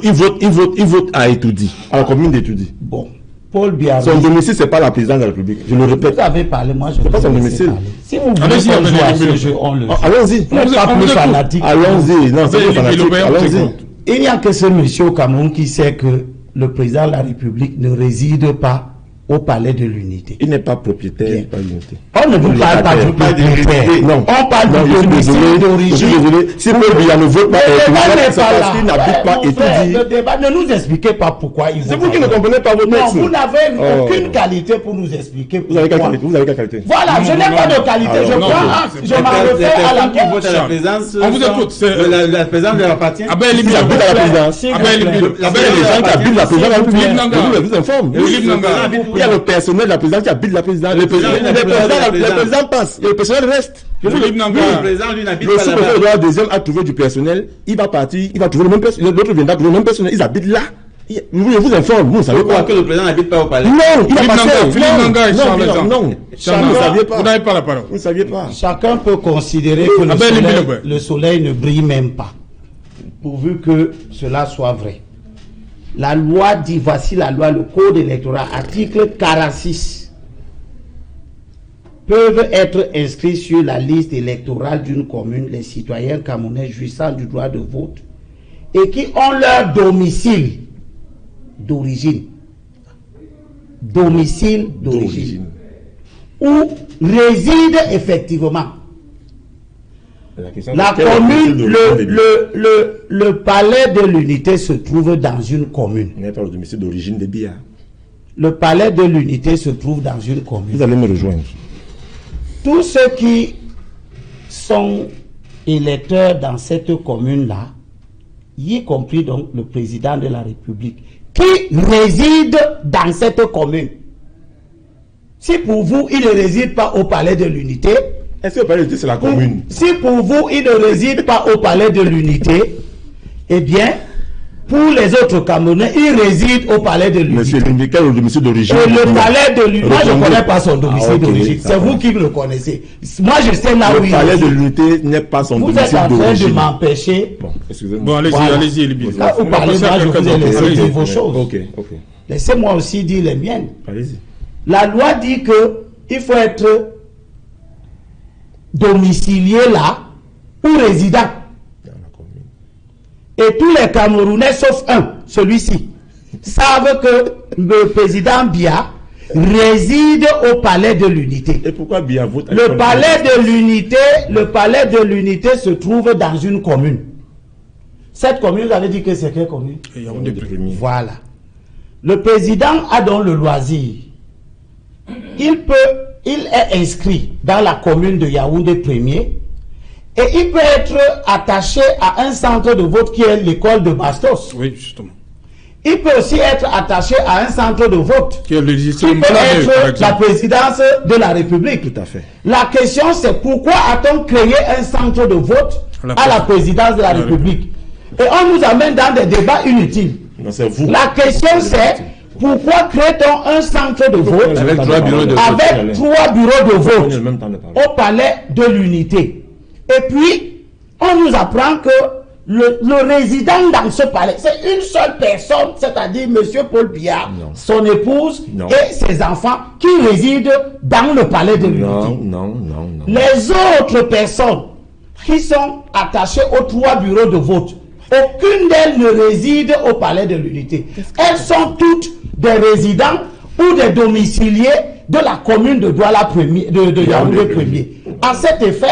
Il vote à Etoudi, à la commune d'Etoudi. Bon. Paul Biya. Son domicile, c'est pas la présidence de la République. Je le répète. Vous avez parlé, moi je ne sais pas son domicile. Si vous voulez qu'on joue à ce jeu, on le joue. Allons-y. Vous n'êtes pas plus fanatique. Allons-y. Non, c'est pas fanatique. Allons-y. Il n'y a que ce monsieur au Cameroun qui sait que le président de la République ne réside pas au palais de l'unité. Il n'est pas propriétaire de l'unité. On ne vous parle pas du propriétaire. Non. On parle du domicile d'origine. Je suis désolé. Si Paul Biya ne veut pas être c'est parce qu'il n'habite pas et tout dit. Le débat, ne nous expliquez pas pourquoi il C'est vous qui ne comprenez pas votre texte. Non, vous n'avez aucune qualité pour nous expliquer. Vous avez quelle qualité? Vous avez quelle qualité? Voilà, je n'ai pas de qualité. Je m'en refais à la présidence. On vous écoute. La présidence leur appartient. Abel Il habite à la présidence. Abel Les gens qui habitent la présidence de la République. Je vous informe. Il y a le personnel de la présidence qui habite la présidence. Le président passe et le personnel reste. Le président, lui, n'habite pas là-bas. Le sous-préfet de deuxième a trouvé du personnel. Il va partir, il va trouver le même personnel. L'autre viendra trouver le même personnel. Ils habitent là. Je vous informe, vous ne savez pas. Que le président n'habite pas au palais. Non, il a passé. Non, vous ne saviez pas. Vous n'avez pas la parole. Vous ne saviez pas. Chacun peut considérer que le soleil ne brille même pas, pourvu que cela soit vrai. La loi dit, voici la loi, le code électoral, article 46. Peuvent être inscrits sur la liste électorale d'une commune les citoyens camerounais jouissant du droit de vote et qui ont leur domicile d'origine. Domicile d'origine. Où réside effectivement. La commune, le palais de l'unité se trouve dans une commune. Il n'est pas le domicile d'origine de Biya. Le palais de l'unité se trouve dans une commune. Vous allez me rejoindre. Tous ceux qui sont électeurs dans cette commune-là, y compris donc le président de la République, qui réside dans cette commune. Si pour vous, il ne réside pas au palais de l'unité, est-ce que le palais de l'unité, c'est la commune? Si pour vous, il ne réside pas au palais de l'unité, eh bien, pour les autres Camerounais, il réside au palais de l'unité. Monsieur Lindi, quel est le domicile d'origine? Et le palais de l'unité, moi je ne connais pas son domicile d'origine. C'est vous qui le connaissez. Moi je sais là où il est. Le palais de l'unité n'est pas son domicile d'origine. Vous êtes en train de m'empêcher. Bon, excusez-moi. Bon, allez-y, Libye. Là, vous parlez, moi je vous ai laissé dire vos choses. Ok. Laissez-moi aussi dire les miennes. Allez-y. La loi dit que il faut être domicilié là ou résident. Et tous les Camerounais, sauf un, celui-ci, savent que le président Biya réside au palais de l'unité. Et pourquoi Biya vote? Le palais de l'unité se trouve dans une commune. Cette commune, vous avez dit que c'est quelle commune? Voilà. Le président a donc le loisir. Il est inscrit dans la commune de Yaoundé 1er. Et il peut être attaché à un centre de vote qui est l'école de Bastos. Oui, justement. Il peut aussi être attaché à un centre de vote qui peut être la présidence de la République. Tout à fait. La question c'est pourquoi a-t-on créé un centre de vote à la présidence de la République? Et on nous amène dans des débats inutiles. Non, c'est vous. La question c'est pourquoi crée-t-on un centre de vote avec 3 bureaux de vote au palais de l'unité? Et puis, on nous apprend que le résident dans ce palais, c'est une seule personne, c'est-à-dire M. Paul Biya, son épouse et ses enfants qui résident dans le palais de l'unité. Non. Les autres personnes qui sont attachées aux 3 bureaux de vote, aucune d'elles ne réside au palais de l'unité. Elles sont toutes des résidents ou des domiciliés de la commune de Douala de Yaoundé 1er. À cet effet,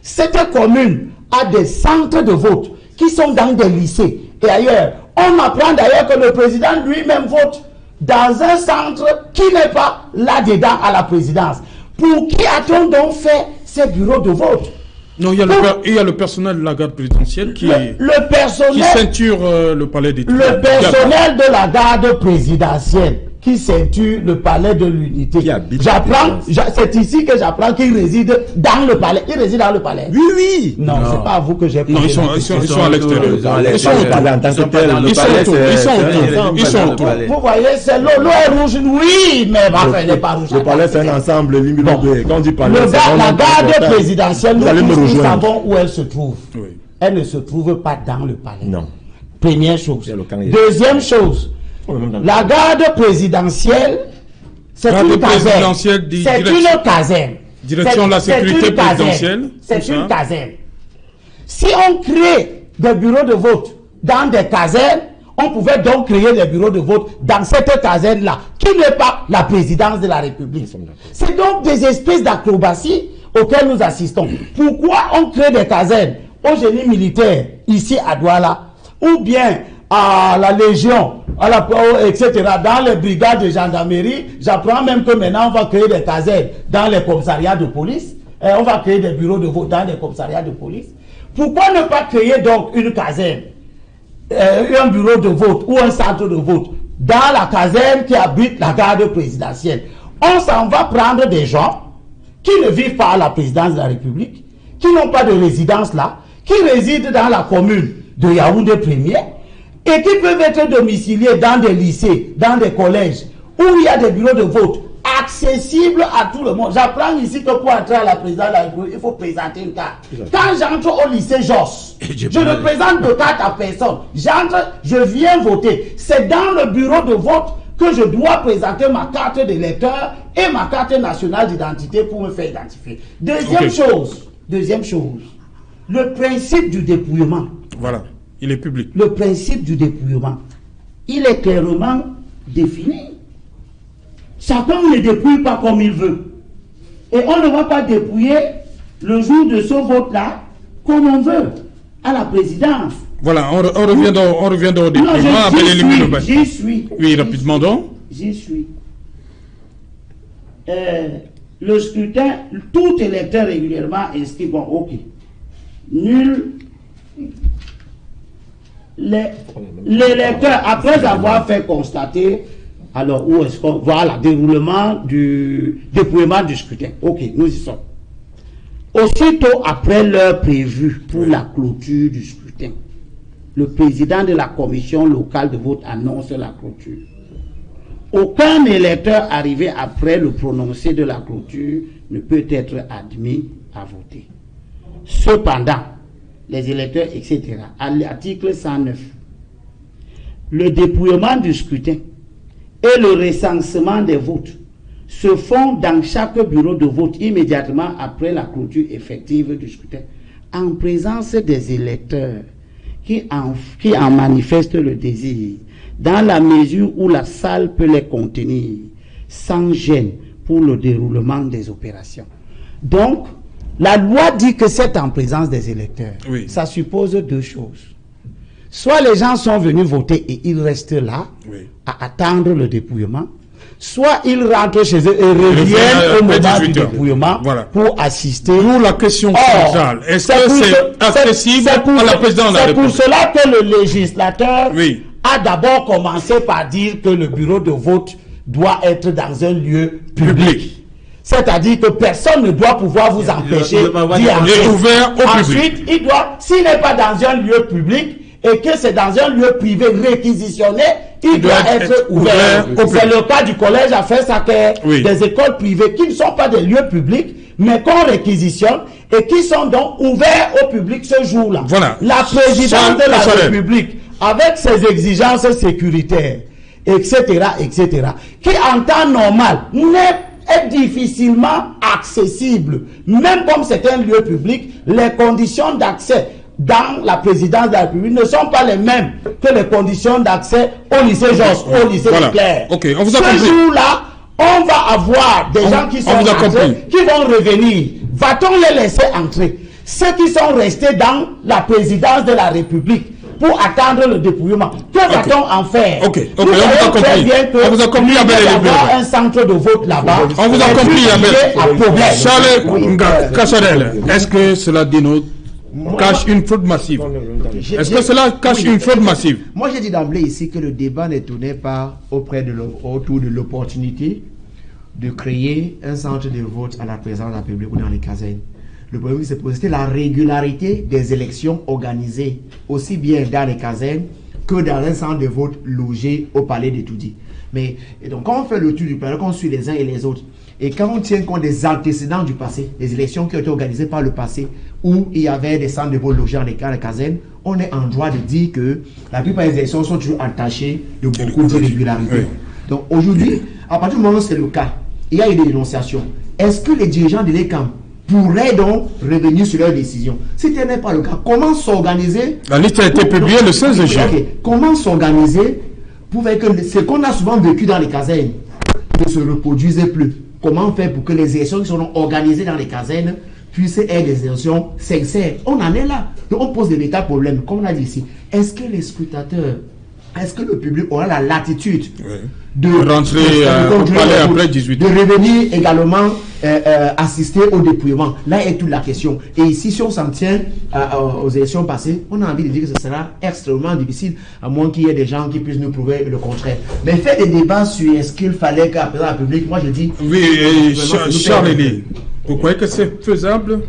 cette commune a des centres de vote qui sont dans des lycées et ailleurs. On apprend d'ailleurs que le président lui-même vote dans un centre qui n'est pas là-dedans à la présidence. Pour qui a-t-on donc fait ces bureaux de vote? Non, il y a le personnel de la garde présidentielle qui ceinture le palais des tribunaux. Le personnel de la garde présidentielle qui ceinture le palais de l'unité. J'apprends, c'est ici que j'apprends qu'il réside dans le palais. Il réside dans le palais. Oui. Non, c'est pas à vous que j'ai posé. Non, ils sont à l'extérieur. Ils sont au palais en tant que tel. Ils sont autour. Vous voyez, c'est l'eau est rouge. Oui, mais enfin, elle n'est pas rouge. Le palais, c'est un ensemble. Quand on dit palais, la garde présidentielle, nous savons où elle se trouve. Elle ne se trouve pas dans le palais. Non. Première chose. Deuxième chose. La garde présidentielle, c'est une caserne. C'est une caserne. Direction de la sécurité présidentielle. C'est une caserne. Si on crée des bureaux de vote dans des casernes, on pouvait donc créer des bureaux de vote dans cette caserne-là, qui qui n'est pas la présidence de la République. C'est donc des espèces d'acrobaties auxquelles nous assistons. Pourquoi on crée des casernes au génie militaire ici à Douala, ou bien à la Légion, à la, etc., dans les brigades de gendarmerie? J'apprends même que maintenant on va créer des casernes dans les commissariats de police, et on va créer des bureaux de vote dans les commissariats de police. Pourquoi ne pas créer donc une caserne, un bureau de vote ou un centre de vote dans la caserne qui abrite la garde présidentielle? On s'en va prendre des gens qui ne vivent pas à la présidence de la République, qui n'ont pas de résidence là, qui résident dans la commune de Yaoundé 1er et qui peuvent être domiciliés dans des lycées, dans des collèges, où il y a des bureaux de vote accessibles à tout le monde. J'apprends ici que pour entrer à la présidence de la République, il faut présenter une carte. Quand j'entre au lycée Jos, je ne présente de carte à personne. J'entre, je viens voter. C'est dans le bureau de vote que je dois présenter ma carte d'électeur et ma carte nationale d'identité pour me faire identifier. Deuxième chose, le principe du dépouillement. Voilà, il est public. Le principe du dépouillement, il est clairement défini. Chacun ne dépouille pas comme il veut. Et on ne va pas dépouiller le jour de ce vote-là comme on veut, à la présidence. Voilà, on revient dans le dépouillement. J'y suis. Oui, rapidement donc. J'y suis. Le scrutin, tout électeur régulièrement inscrit, bon, ok. Nul. L'électeur, après avoir fait constater, alors où est-ce qu'on voit le déroulement du dépouillement du scrutin. Ok, nous y sommes. Aussitôt après l'heure prévue pour la clôture du scrutin, le président de la commission locale de vote annonce la clôture. Aucun électeur arrivé après le prononcé de la clôture ne peut être admis à voter. Cependant, les électeurs, etc., à l'article 109, le dépouillement du scrutin et le recensement des votes se font dans chaque bureau de vote immédiatement après la clôture effective du scrutin, en présence des électeurs qui en manifestent le désir, dans la mesure où la salle peut les contenir, sans gêne pour le déroulement des opérations. Donc, la loi dit que c'est en présence des électeurs. Oui. Ça suppose deux choses. Soit les gens sont venus voter et ils restent là, oui, à attendre le dépouillement, soit ils rentrent chez eux et reviennent au moment du dépouillement, voilà, pour assister. Nous, la question centrale, est-ce que c'est accessible à la présidence de la République? C'est pour cela que le législateur, oui, a d'abord commencé par dire que le bureau de vote doit être dans un lieu public. C'est-à-dire que personne ne doit pouvoir vous empêcher d'y entrer. Ouvert au Ensuite, il doit, s'il n'est pas dans un lieu public et que c'est dans un lieu privé réquisitionné, il doit être ouvert. C'est le cas du collège Affaires Sacrées, oui, des écoles privées qui ne sont pas des lieux publics, mais qu'on réquisitionne et qui sont donc ouverts au public ce jour-là. Voilà. La présidence de la République, avec ses exigences sécuritaires, etc., qui en temps normal est difficilement accessible, même comme c'est un lieu public, les conditions d'accès dans la présidence de la République ne sont pas les mêmes que les conditions d'accès au lycée Jos, au lycée Leclerc. Okay, on vous a compris. Ce jour-là, on va avoir des gens qui sont entrés, qui vont revenir. Va-t-on les laisser entrer? Ceux qui sont restés dans la présidence de la République pour attendre le dépouillement, que va-t-on en faire? On vous a compris. On vous a compris, il y a un centre de vote là-bas. On vous a compris, Charles Kassadel. Est-ce que cela dénote, cache une fraude massive? Est-ce que cela cache une fraude massive? Moi, j'ai dit d'emblée ici que le débat n'est tourné pas autour de l'opportunité de créer un centre de vote à la présidence de la République ou dans les casernes. Le problème qui s'est posé, c'était la régularité des élections organisées, aussi bien dans les casernes que dans un centre de vote logé au palais d'Etoudi. Mais et donc, quand on fait le tour du palais, quand on suit les uns et les autres, et quand on tient compte des antécédents du passé, des élections qui ont été organisées par le passé, où il y avait des centres de vote logés dans les casernes, on est en droit de dire que la plupart des élections sont toujours entachées de beaucoup d'irrégularités. Oui. Donc aujourd'hui, à partir du moment où c'est le cas, il y a eu des dénonciations. Est-ce que les dirigeants de l'ECAM pourraient donc revenir sur leur décision? Si ce n'est pas le cas, comment s'organiser? La liste a été publiée le 16 juin. Comment s'organiser pour faire que ce qu'on a souvent vécu dans les casernes, ne se reproduisent plus. Comment faire pour que les élections qui seront organisées dans les casernes puissent être des élections sincères? On en est là. Donc on pose de véritables problèmes. Comme on a dit ici, est-ce que les scrutateurs, est-ce que le public aura la latitude de rentrer au palais après 18 ans, de revenir également assister au dépouillement? Là est toute la question. Et ici, si on s'en tient aux élections passées, on a envie de dire que ce sera extrêmement difficile, à moins qu'il y ait des gens qui puissent nous prouver le contraire. Mais faire des débats sur est-ce qu'il fallait qu'à présent la République, moi je dis... Oui, Charles Elie, vous croyez que c'est faisable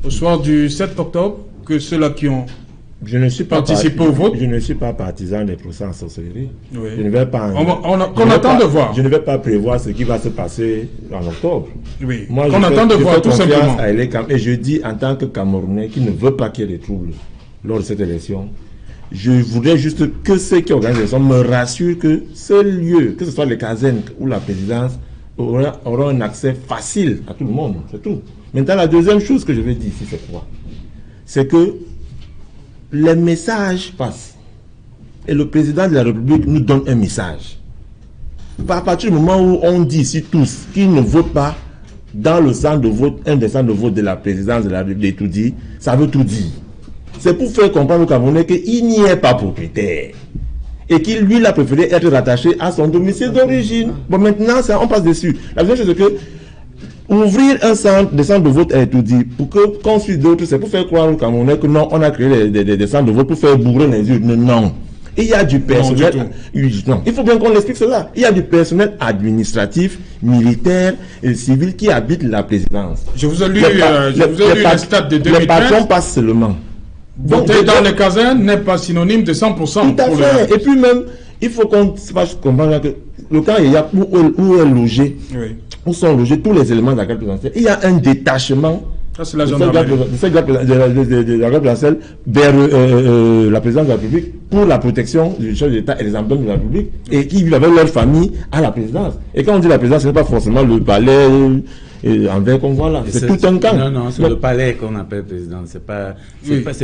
au soir du 7 octobre que ceux-là qui ont participé au vote? Je ne suis pas partisan des procès en sorcellerie. Oui. Je ne vais pas... Qu'on attend de voir. Je ne vais pas prévoir ce qui va se passer en octobre. Oui, moi, qu'on attend de voir, tout simplement. Et je dis, en tant que Camerounais qui ne veut pas qu'il y ait des troubles lors de cette élection, je voudrais juste que ceux qui organisent l'élection me rassurent que ce lieu, que ce soit les casernes ou la présidence, aura un accès facile à tout le monde. C'est tout. Maintenant, la deuxième chose que je vais dire ici, c'est quoi? C'est que les messages passent. Et le président de la République nous donne un message. À partir du moment où on dit ici tous qu'ils ne votent pas dans le centre de vote, un des centres de vote de la présidence de la République, tout dit, ça veut tout dire. C'est pour faire comprendre aux Camerounais qu'il n'y est pas propriétaire. Et qu'il, lui, il a préféré être rattaché à son domicile d'origine. Bon, maintenant, on passe dessus. La deuxième chose, c'est que ouvrir des centres de vote est tout dit. Pour qu'on suive d'autres, c'est pour faire croire aux Camerounais que non, on a créé des centres de vote pour faire bourrer les yeux. Non. Il y a du personnel. Non, il faut bien qu'on explique cela. Il y a du personnel administratif, militaire et civil qui habite la présidence. Je vous ai lu le stade de 2015. Les patrons passent seulement. Voter dans les casernes n'est pas synonyme de 100%. Tout à fait. Et puis même, il faut qu'on fasse comprendre que le camp où est logé, où sont logés tous les éléments de la garde présidentielle, il y a un détachement de la garde présidentielle vers la présidence de la République pour la protection du chef de l'État et des emblemes de la République et qui vivent avec leur famille à la présidence. Et quand on dit la présidence, ce n'est pas forcément le palais envers qu'on voit là. C'est tout un camp. Non, c'est le palais qu'on appelle présidence. C'est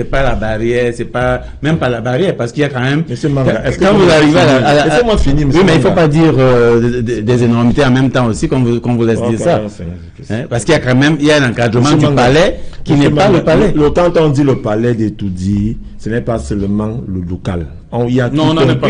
pas la barrière, c'est pas même pas la barrière parce qu'il y a quand même. Monsieur Manga, quand vous arrivez à laissez-moi finir. Oui, mais il faut pas dire des énormités en même temps aussi qu'on vous laisse dire ça. Parce qu'il y a quand même un encadrement du palais qui n'est pas le palais. Quand on dit le palais des Toudi, ce n'est pas seulement le local. Il y a non, on n'en est pas.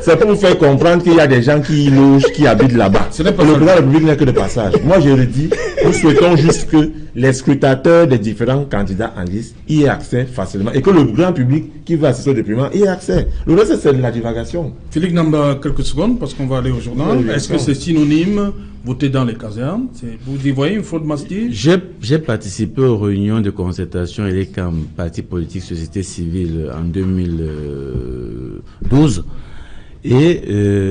C'est pour vous faire comprendre qu'il y a des gens qui logent, qui habitent là-bas. Le président de la République n'est que de passage. Moi, je le dis, nous souhaitons juste que les scrutateurs des différents candidats en liste y aient accès facilement et que le grand public qui va assister au dépouillement y ait accès. Le reste, c'est de la divagation. Philippe Namba, quelques secondes, parce qu'on va aller au journal. Est-ce que c'est synonyme voter dans les casernes? Vous y voyez une fraude massive? J'ai participé aux réunions de concertation et les camps partis politiques, société civile en 2012. Et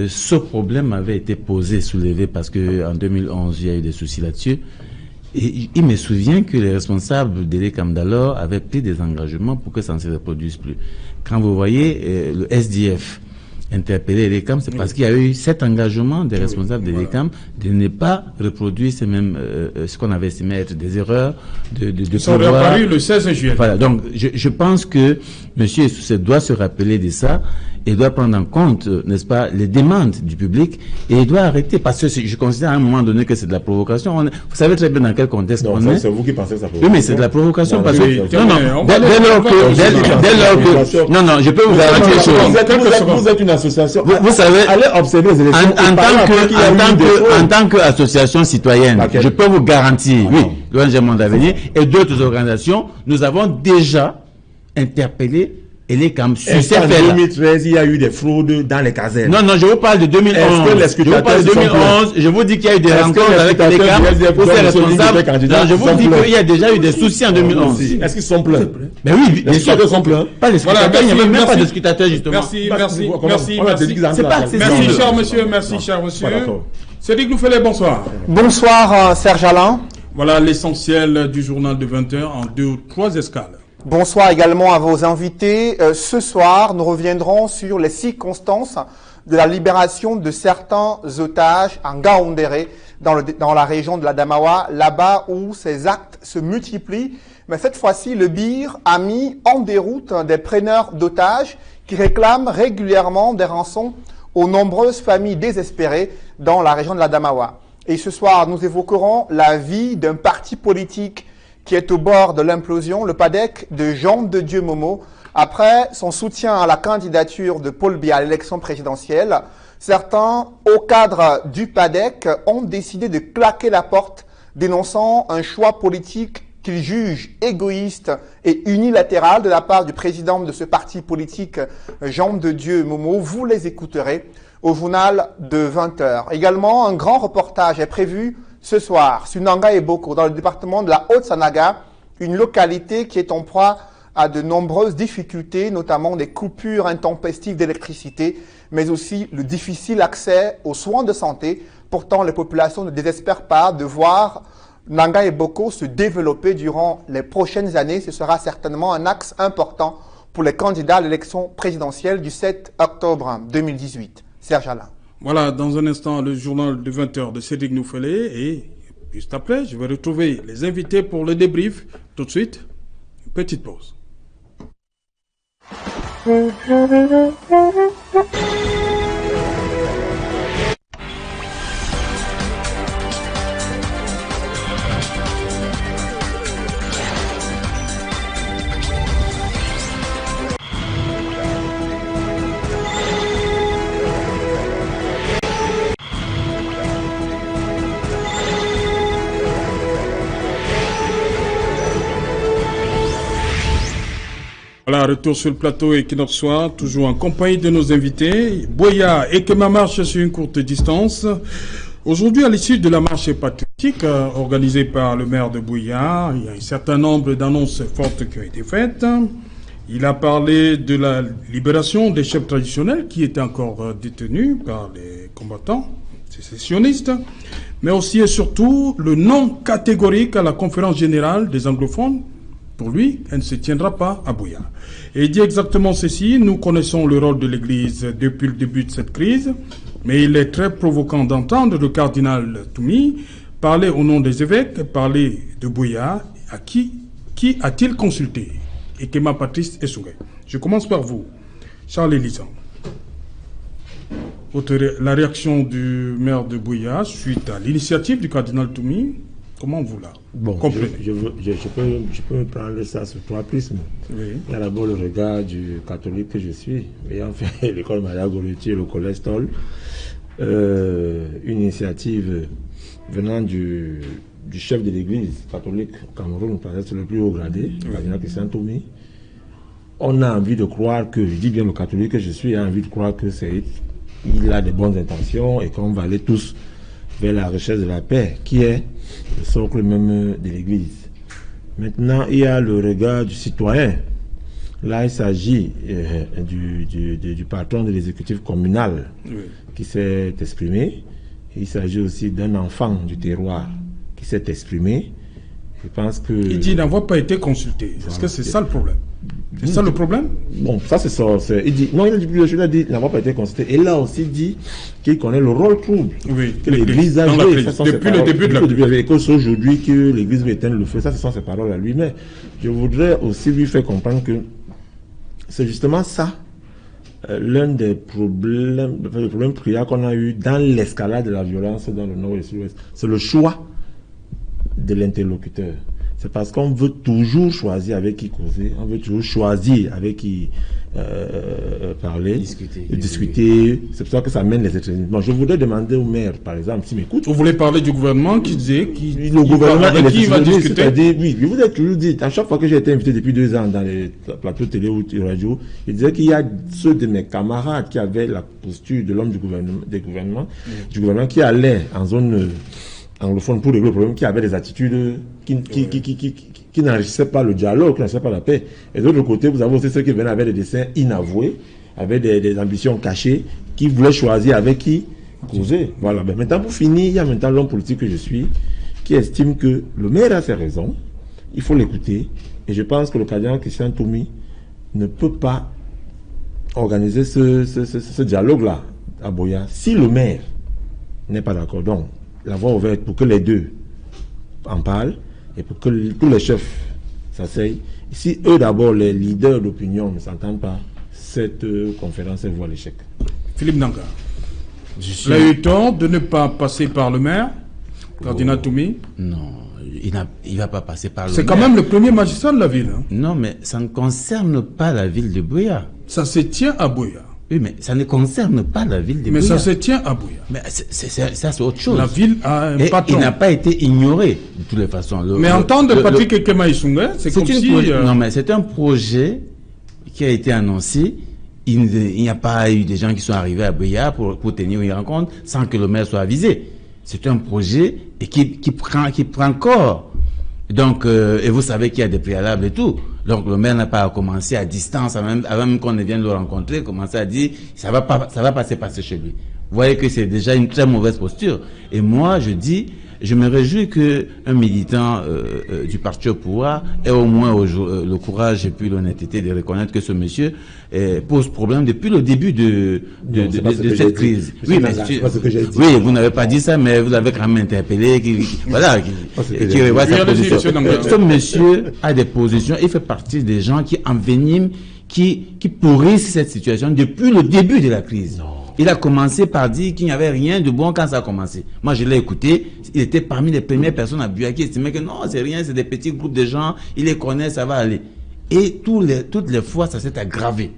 ce problème avait été soulevé parce que en 2011, il y a eu des soucis là-dessus. Et il me souvient que les responsables de l'ECAM d'alors avaient pris des engagements pour que ça ne se reproduise plus. Quand vous voyez le SDF interpeller l'ECAM, c'est parce qu'il y a eu cet engagement des responsables de l'ECAM de ne pas reproduire ce qu'on avait estimé être des erreurs de Ils sont réapparus le 16 juillet. Voilà, donc je pense que M. Essoussé doit se rappeler de ça et doit prendre en compte, n'est-ce pas, les demandes du public et il doit arrêter parce que je considère à un moment donné que c'est de la provocation. Vous savez très bien dans quel contexte on est. C'est vous qui pensez que ça Oui, mais c'est de la provocation parce que non, je peux vous garantir une chose. Vous êtes une association. Vous savez, allez observer les élections. En tant qu'association citoyenne, je peux vous garantir, oui, l'ONG Monde Avenir et d'autres organisations, nous avons déjà interpellé et les camps sur ces faits. En 2013, il y a eu des fraudes dans les casernes. Non, je vous parle de 2011. Je vous parle de 2011. Je vous dis qu'il y a eu des rencontres avec les camps pour ces responsables. Non, je vous dis qu'il y a déjà eu des soucis en 2011. Est-ce qu'ils sont pleins? Ben oui, bien sûr. Ils sont pleins. Pas les scrutateurs, il n'y a même pas de scrutateurs, justement. Merci. C'est pas accessible. Merci, cher monsieur. Cédric Louffelet, bonsoir. Bonsoir, Serge Alain. Voilà l'essentiel du journal de 20h en 2 ou 3 escales. Bonsoir également à vos invités. Ce soir, nous reviendrons sur les circonstances de la libération de certains otages en Gaoundéré, dans la région de la Damawa, là-bas où ces actes se multiplient. Mais cette fois-ci, le BIR a mis en déroute des preneurs d'otages qui réclament régulièrement des rançons aux nombreuses familles désespérées dans la région de l'Adamawa. Et ce soir, nous évoquerons la vie d'un parti politique qui est au bord de l'implosion, le PADEC de Jean de Dieu Momo. Après son soutien à la candidature de Paul Biya à l'élection présidentielle, certains, au cadre du PADEC, ont décidé de claquer la porte, dénonçant un choix politique qu'ils jugent égoïste et unilatéral de la part du président de ce parti politique, Jean de Dieu Momo. Vous les écouterez au journal de 20h. Également, un grand reportage est prévu ce soir sur Nanga et Boko, dans le département de la Haute-Sanaga, une localité qui est en proie à de nombreuses difficultés, notamment des coupures intempestives d'électricité, mais aussi le difficile accès aux soins de santé. Pourtant, les populations ne désespèrent pas de voir Nanga et Boko se développer durant les prochaines années. Ce sera certainement un axe important pour les candidats à l'élection présidentielle du 7 octobre 2018. Serge Alain. Voilà, dans un instant, le journal de 20h de Cédric Nouffelé. Et juste après, je vais retrouver les invités pour le débrief. Tout de suite, une petite pause. Voilà, retour sur le plateau Equinox Soir, toujours en compagnie de nos invités. Boya et Kema marche sur une courte distance. Aujourd'hui, à l'issue de la marche patriotique organisée par le maire de Boya, il y a un certain nombre d'annonces fortes qui ont été faites. Il a parlé de la libération des chefs traditionnels qui étaient encore détenus par les combattants sécessionnistes, mais aussi et surtout le non catégorique à la conférence générale des anglophones. Pour lui, elle ne se tiendra pas à Boya. Et il dit exactement ceci: nous connaissons le rôle de l'Église depuis le début de cette crise, mais il est très provoquant d'entendre le cardinal Toumi parler au nom des évêques, parler de Boya. À qui a-t-il consulté? Et Kema Patrice Essougué. Je commence par vous, Charles Elisan. La réaction du maire de Boya suite à l'initiative du cardinal Toumi, comment vous la comprenez? Je peux prendre ça sur trois prismes. Oui. Il y a d'abord le regard du catholique que je suis, ayant fait l'école Maria Goretti et le collège Toll. Une initiative venant du chef de l'église catholique au Cameroun, peut-être le plus haut gradé, le cardinal Christian Toumi. On a envie de croire que, je dis bien le catholique que je suis, a envie de croire que il a de bonnes intentions et qu'on va aller tous vers la recherche de la paix, qui est le socle même de l'Église. Maintenant, il y a le regard du citoyen. Là, il s'agit du patron de l'exécutif communal qui s'est exprimé. Il s'agit aussi d'un enfant du terroir qui s'est exprimé. Je pense que... Il dit qu'il n'a pas été consulté. Voilà. Est-ce que c'est ça le problème? C'est ça le problème? Bon, ça c'est ça. Il dit, non, il a dit plusieurs choses, il n'a pas été consulté. Et là aussi dit qu'il connaît le rôle trouble que l'Église a joué. Depuis le début de la crise. Et qu'aujourd'hui que l'Église veut éteindre le feu, ça ce sont ses paroles à lui. Mais je voudrais aussi lui faire comprendre que c'est justement ça, l'un des problèmes, le problème prière qu'on a eu dans l'escalade de la violence dans le nord et le sud-ouest. C'est le choix de l'interlocuteur. C'est parce qu'on veut toujours choisir avec qui causer, on veut toujours choisir avec qui parler, discuter. C'est pour ça que ça mène les extrémismes. Je voudrais demander au maire, par exemple, s'il m'écoute. Vous voulez parler du gouvernement qui disait le gouvernement avec qui il va discuter? Oui, je vous ai toujours dit, à chaque fois que j'ai été invité depuis 2 ans dans les plateaux télé ou radio, il disait qu'il y a ceux de mes camarades qui avaient la posture de l'homme du gouvernement, qui allait en zone anglophone pour régler le problème, qui avait des attitudes qui n'enrichissaient pas le dialogue, qui n'enrichissaient pas la paix. Et de l'autre côté, vous avez aussi ceux qui venaient avec des dessins inavoués, avec des ambitions cachées, qui voulaient choisir avec qui causer. Voilà. Mais maintenant, pour finir, il y a maintenant l'homme politique que je suis, qui estime que le maire a ses raisons, il faut l'écouter, et je pense que le cardinal Christian Toumi ne peut pas organiser ce dialogue-là à Boya si le maire n'est pas d'accord. Donc, la voie ouverte pour que les deux en parlent et pour que tous les chefs s'asseyent. Si eux d'abord, les leaders d'opinion ne s'entendent pas, cette conférence elle voit l'échec. Philippe Nanga. Il a eu tort de ne pas passer par le maire, cardinal Toumi? Non, il ne va pas passer par le maire. C'est quand même le premier magistrat de la ville. Hein. Non, mais ça ne concerne pas la ville de Buea. Ça se tient à Buea. Oui, mais ça ne concerne pas la ville de Buea. Mais ça se tient à Buea. Mais ça, c'est autre chose. La ville a un patron. Il n'a pas été ignoré, de toutes les façons. Mais en temps de Patrick Ekema Issounga, c'est comme si... Non, mais c'est un projet qui a été annoncé. Il n'y a pas eu des gens qui sont arrivés à Buea pour tenir une rencontre sans que le maire soit avisé. C'est un projet et qui prend corps. Donc, et vous savez qu'il y a des préalables et tout. Donc, le maire n'a pas commencé à distance, avant même qu'on ne vienne le rencontrer, commencer à dire, ça va pas se passer chez lui. Vous voyez que c'est déjà une très mauvaise posture. Et moi, je dis, je me réjouis qu'un militant du parti au pouvoir ait au moins le courage et puis l'honnêteté de reconnaître que ce monsieur pose problème depuis le début de cette crise. Oui, mais oui, vous n'avez pas dit ça, mais vous avez quand même interpellé, qui revoit sa position. Ce monsieur a des positions, il fait partie des gens qui enveniment, qui pourrissent cette situation depuis le début de la crise. Il a commencé par dire qu'il n'y avait rien de bon quand ça a commencé. Moi, je l'ai écouté. Il était parmi les premières personnes à Buea qui estimaient que non, c'est rien, c'est des petits groupes de gens. Il les connaît, ça va aller. Et toutes les fois, ça s'est aggravé.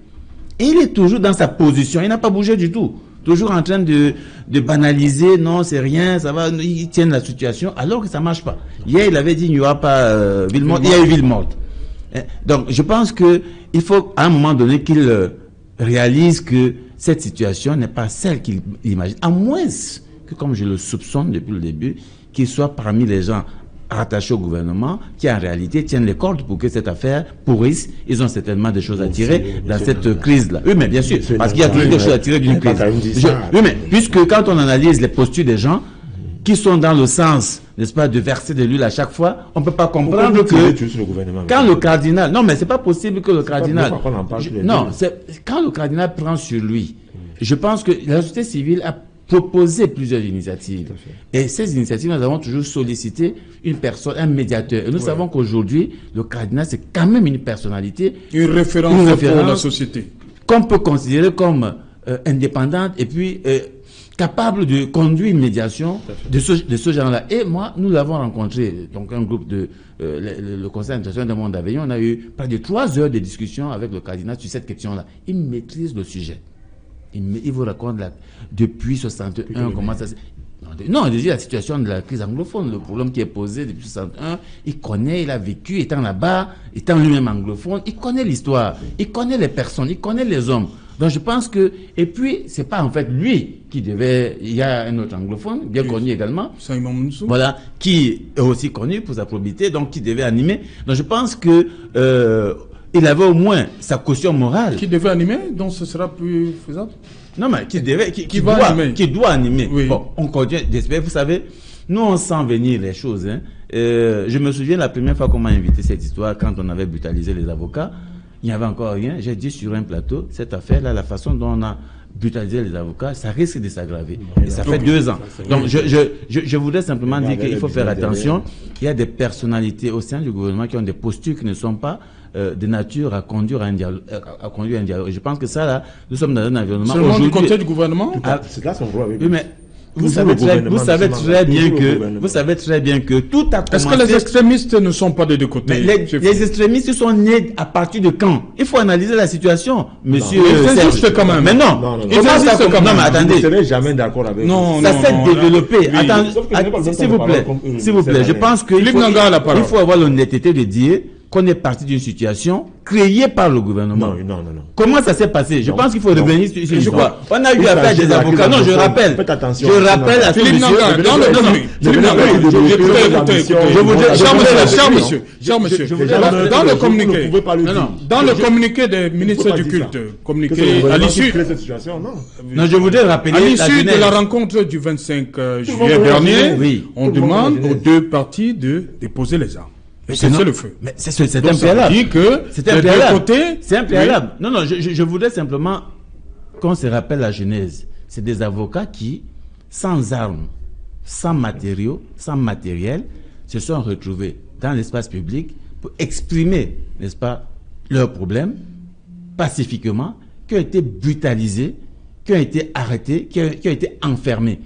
Et il est toujours dans sa position. Il n'a pas bougé du tout. Toujours en train de banaliser. Non, c'est rien, ça va. Il tient la situation alors que ça marche pas. Hier, il avait dit il n'y aura pas ville morte. Il y a eu ville morte. Donc, je pense que il faut à un moment donné qu'il réalise que cette situation n'est pas celle qu'il imagine. À moins que, comme je le soupçonne depuis le début, qu'il soit parmi les gens rattachés au gouvernement qui, en réalité, tiennent les cordes pour que cette affaire pourrisse. Ils ont certainement des choses à tirer dans cette crise-là. Oui, mais bien sûr, parce qu'il y a toujours des choses à tirer d'une crise. Oui, mais puisque quand on analyse les postures des gens qui sont dans le sens, n'est-ce pas, de verser de l'huile à chaque fois, on ne peut pas comprendre que quand le cardinal... Non, mais c'est pas possible que le cardinal... Quand le cardinal prend sur lui, je pense que la société civile a proposé plusieurs initiatives. Et ces initiatives, nous avons toujours sollicité une personne, un médiateur. Et nous savons qu'aujourd'hui, le cardinal, c'est quand même une personnalité... Une référence pour la société. Qu'on peut considérer comme indépendante et puis... capable de conduire une médiation de ce genre-là. Et moi, nous l'avons rencontré, donc un groupe de le conseil d'administration de Monde d'Avignon, on a eu près de 3 heures de discussion avec le cardinal sur cette question-là. Il maîtrise le sujet. Il vous raconte depuis 61 comment ça s'est... Non, déjà la situation de la crise anglophone, le problème qui est posé depuis 61, il connaît, il a vécu, étant là-bas, étant lui-même anglophone, il connaît l'histoire, il connaît les personnes, il connaît les hommes. Donc je pense que, et puis c'est pas en fait lui qui devait, il y a un autre anglophone, bien connu également, voilà, qui est aussi connu pour sa probité, donc qui devait animer. Donc je pense que il avait au moins sa caution morale. Qui devait animer, donc ce sera plus faisable. Non mais qui doit animer. Oui. Bon, on continue d'espérer. Vous savez, nous on sent venir les choses. Hein. Je me souviens la première fois qu'on m'a invité cette histoire quand on avait brutalisé les avocats. Il n'y avait encore rien. J'ai dit sur un plateau, cette affaire-là, la façon dont on a brutalisé les avocats, ça risque de s'aggraver. Et ça fait 2 ans. Donc, je voudrais simplement dire qu'il faut faire attention. Il y a des personnalités au sein du gouvernement qui ont des postures qui ne sont pas de nature à conduire un dialogue. Et je pense que ça, là, nous sommes dans un environnement... Seulement du côté du gouvernement c'est là son droit. Oui, mais... Vous savez très bien que tout a commencé... Est-ce que les extrémistes ne sont pas des deux côtés? Les extrémistes sont nés à partir de quand? Il faut analyser la situation, monsieur. Ils existent quand même. Mais non. Ils existent quand même. Non, mais attendez. Je ne serai jamais d'accord avec vous. Ça s'est développé. Attendez, s'il vous plaît. Je pense qu'il faut avoir l'honnêteté de dire qu'on est parti d'une situation créée par le gouvernement. Non. Comment ça s'est passé? Je pense qu'il faut revenir sur l'histoire. On a eu affaire des avocats. Non, je rappelle. Faites attention. Je rappelle à Philippe Nanga, dans le dans le communiqué, dans le communiqué des ministres du culte, communiqué à l'issue. Non, je voudrais rappeler. À l'issue de la rencontre du 25 juillet dernier, on demande aux 2 parties de déposer les armes. C'est le feu. Mais c'est un préalable. C'est un préalable. C'est un préalable. Oui. Non, je voudrais simplement qu'on se rappelle la genèse. C'est des avocats qui, sans armes, sans matériaux, sans matériel, se sont retrouvés dans l'espace public pour exprimer, n'est-ce pas, leurs problèmes pacifiquement, qui ont été brutalisés qui ont été arrêtés, qui ont été enfermés.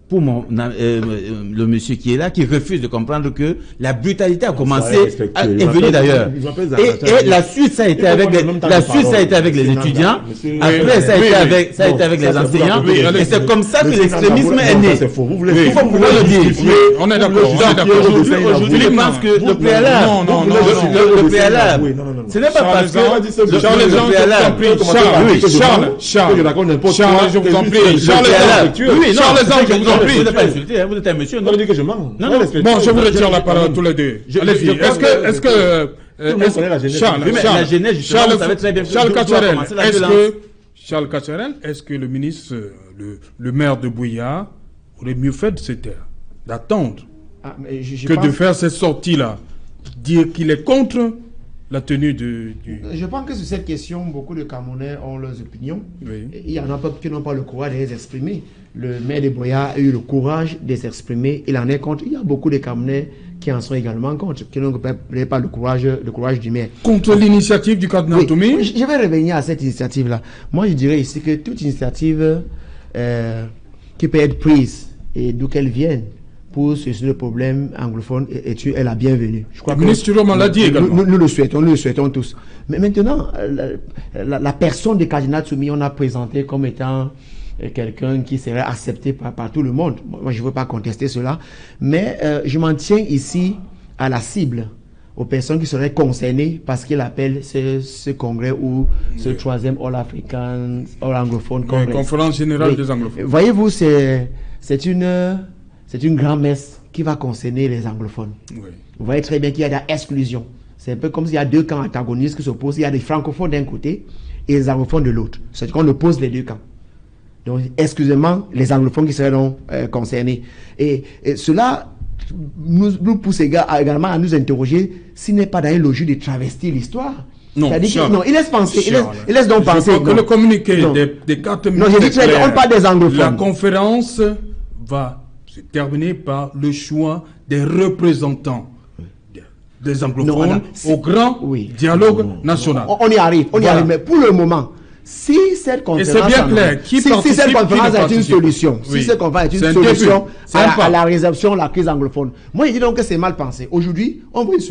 Pour le monsieur qui est là, qui refuse de comprendre que la brutalité a commencé, est venue d'ailleurs. Et la suite, ça a été avec les étudiants. Après, ça a été avec les enseignants. Et c'est comme ça que l'extrémisme est né. Il faut pouvoir le dire. On est d'accord. Aujourd'hui, je pense que le préalable, le préalable, ce n'est pas parce que le préalable. Charles, je vous en prie. Charles, je vous en prie. Vous n'êtes pas insulté, vous êtes un monsieur. On dit que je mens. Non, bon, je vous retire la parole tous les deux. Allez-y. Charles Cacharel, est-ce que le ministre, le maire de Buea aurait mieux fait de se taire, d'attendre que de faire cette sortie-là, dire qu'il est contre la tenue du... Je pense que sur cette question, beaucoup de Camerounais ont leurs opinions. Oui. Il y en a qui n'ont pas le courage de les exprimer. Le maire de Buea a eu le courage de s'exprimer. Il en est contre. Il y a beaucoup de Camerounais qui en sont également contre, qui n'ont pas le courage du maire. Contre l'initiative du cardinal Toumi. Je vais revenir à cette initiative-là. Moi, je dirais ici que toute initiative qui peut être prise, et d'où qu'elle vienne, pour ce problème anglophone est la bienvenue. Je crois le ministre Roman l'a dit également. Nous le souhaitons tous. Mais maintenant, la personne de cardinal Toumi, on a présenté comme étant quelqu'un qui serait accepté par tout le monde. Moi, je ne veux pas contester cela. Mais je m'en tiens ici à la cible, aux personnes qui seraient concernées parce qu'il appelle ce congrès ou ce troisième All-African, All-Anglophone Congrès. Conférence générale des anglophones. Voyez-vous, c'est une grande messe qui va concerner les anglophones. Oui. Vous voyez très bien qu'il y a de l'exclusion. C'est un peu comme s'il y a deux camps antagonistes qui s'opposent. Il y a des francophones d'un côté et les anglophones de l'autre. C'est qu'on oppose les deux camps. Donc, excusez-moi, les anglophones qui seraient donc concernés. Et cela nous pousse également à nous interroger s'il n'est pas dans une logique de travestir l'histoire. Non, il laisse penser. Il laisse donc penser. Que le communiqué des 4 minutes. Non, je dis très bien, on parle des anglophones. La conférence va se terminer par le choix des représentants des anglophones au grand dialogue national. On y arrive, mais pour le moment, si cette conférence est une solution, si cette conférence est une solution à la résorption de la crise anglophone, moi je dis donc que c'est mal pensé. Aujourd'hui,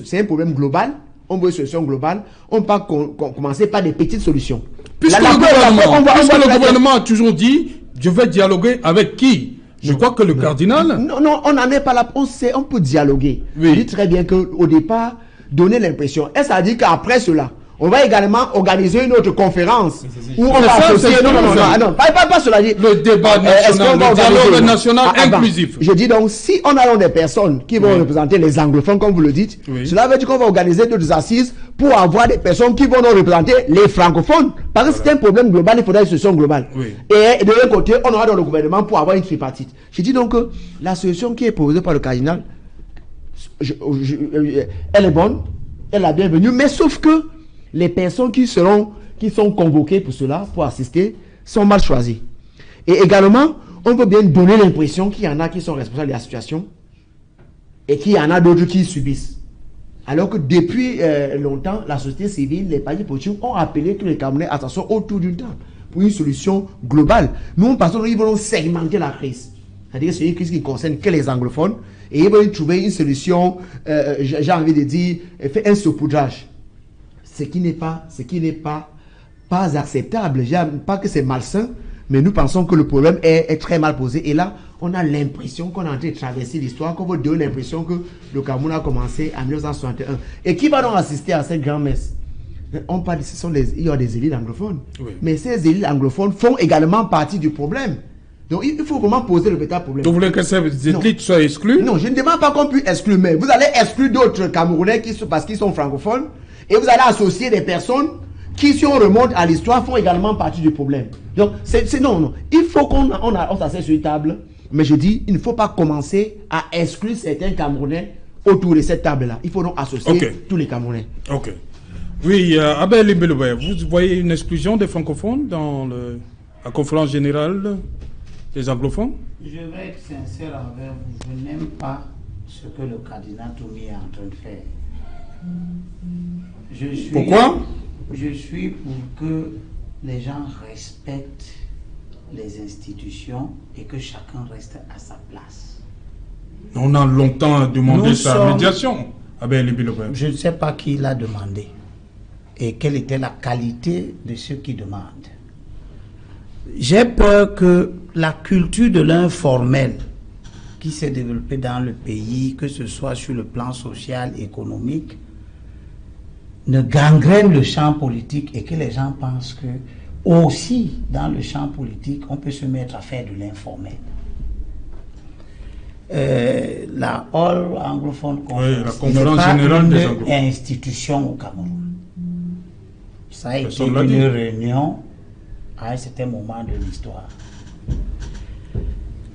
c'est un problème global, on veut une solution globale, on ne peut pas commencer par des petites solutions. Puisque le gouvernement a toujours dit, je vais dialoguer avec qui? Je crois que le cardinal... Non, on n'en est pas là. On peut dialoguer. Oui. Je dis très bien qu'au départ, donner l'impression. Et ça dit qu'après cela, on va également organiser une autre conférence où on va associer... Non, pas cela. Le débat national, le dialogue national inclusif. Je dis donc, si on a donc des personnes qui vont représenter les anglophones, comme vous le dites, cela veut dire qu'on va organiser d'autres assises pour avoir des personnes qui vont nous représenter les francophones. Parce que c'est un problème global, il faudra une solution globale. Oui. Et de l'autre côté, on aura dans le gouvernement pour avoir une tripartite. Je dis donc que la solution qui est proposée par le cardinal, elle est bonne, elle est la bienvenue, mais sauf que les personnes qui sont convoquées pour cela, pour assister, sont mal choisies. Et également, on peut bien donner l'impression qu'il y en a qui sont responsables de la situation et qu'il y en a d'autres qui subissent. Alors que depuis longtemps, la société civile, les partis politiques ont appelé tous les Camerounais à s'asseoir autour d'une table pour une solution globale. Nous, on pense qu'ils vont segmenter la crise. C'est-à-dire que c'est une crise qui ne concerne que les anglophones et ils vont trouver une solution, j'ai envie de dire, faire un saupoudrage. Ce qui n'est pas acceptable. Pas que c'est malsain, mais nous pensons que le problème est très mal posé. Et là, on a l'impression qu'on est en train de traverser l'histoire, qu'on veut donner l'impression que le Cameroun a commencé en 1961. Et qui va donc assister à cette grand-messe? On parle, il y a des élites anglophones. Oui. Mais ces élites anglophones font également partie du problème. Donc il faut vraiment poser le véritable problème. Donc vous voulez que ces élites soient exclues? Non, je ne demande pas qu'on puisse exclure, mais vous allez exclure d'autres Camerounais parce qu'ils sont francophones, et vous allez associer des personnes qui, si on remonte à l'histoire, font également partie du problème. Donc, non. Il faut qu'on s'assied sur une table, mais je dis, il ne faut pas commencer à exclure certains Camerounais autour de cette table-là. Il faut donc associer tous les Camerounais. Ok. Oui, Abel Ibeloué, vous voyez une exclusion des francophones dans la conférence générale des anglophones? Je vais être sincère envers vous. Je n'aime pas ce que le cardinal Toumi est en train de faire. Pourquoi? Je suis pour que les gens respectent les institutions et que chacun reste à sa place. On a longtemps demandé sa médiation. Je ne sais pas qui l'a demandé et quelle était la qualité de ceux qui demandent. J'ai peur que la culture de l'informel qui s'est développée dans le pays, que ce soit sur le plan social, économique, ne gangrène le champ politique et que les gens pensent que aussi dans le champ politique, on peut se mettre à faire de l'informel. La All Anglophone Conference, la conférence générale des anglophones, institution au Cameroun. Ça a été une réunion à un certain moment de l'histoire.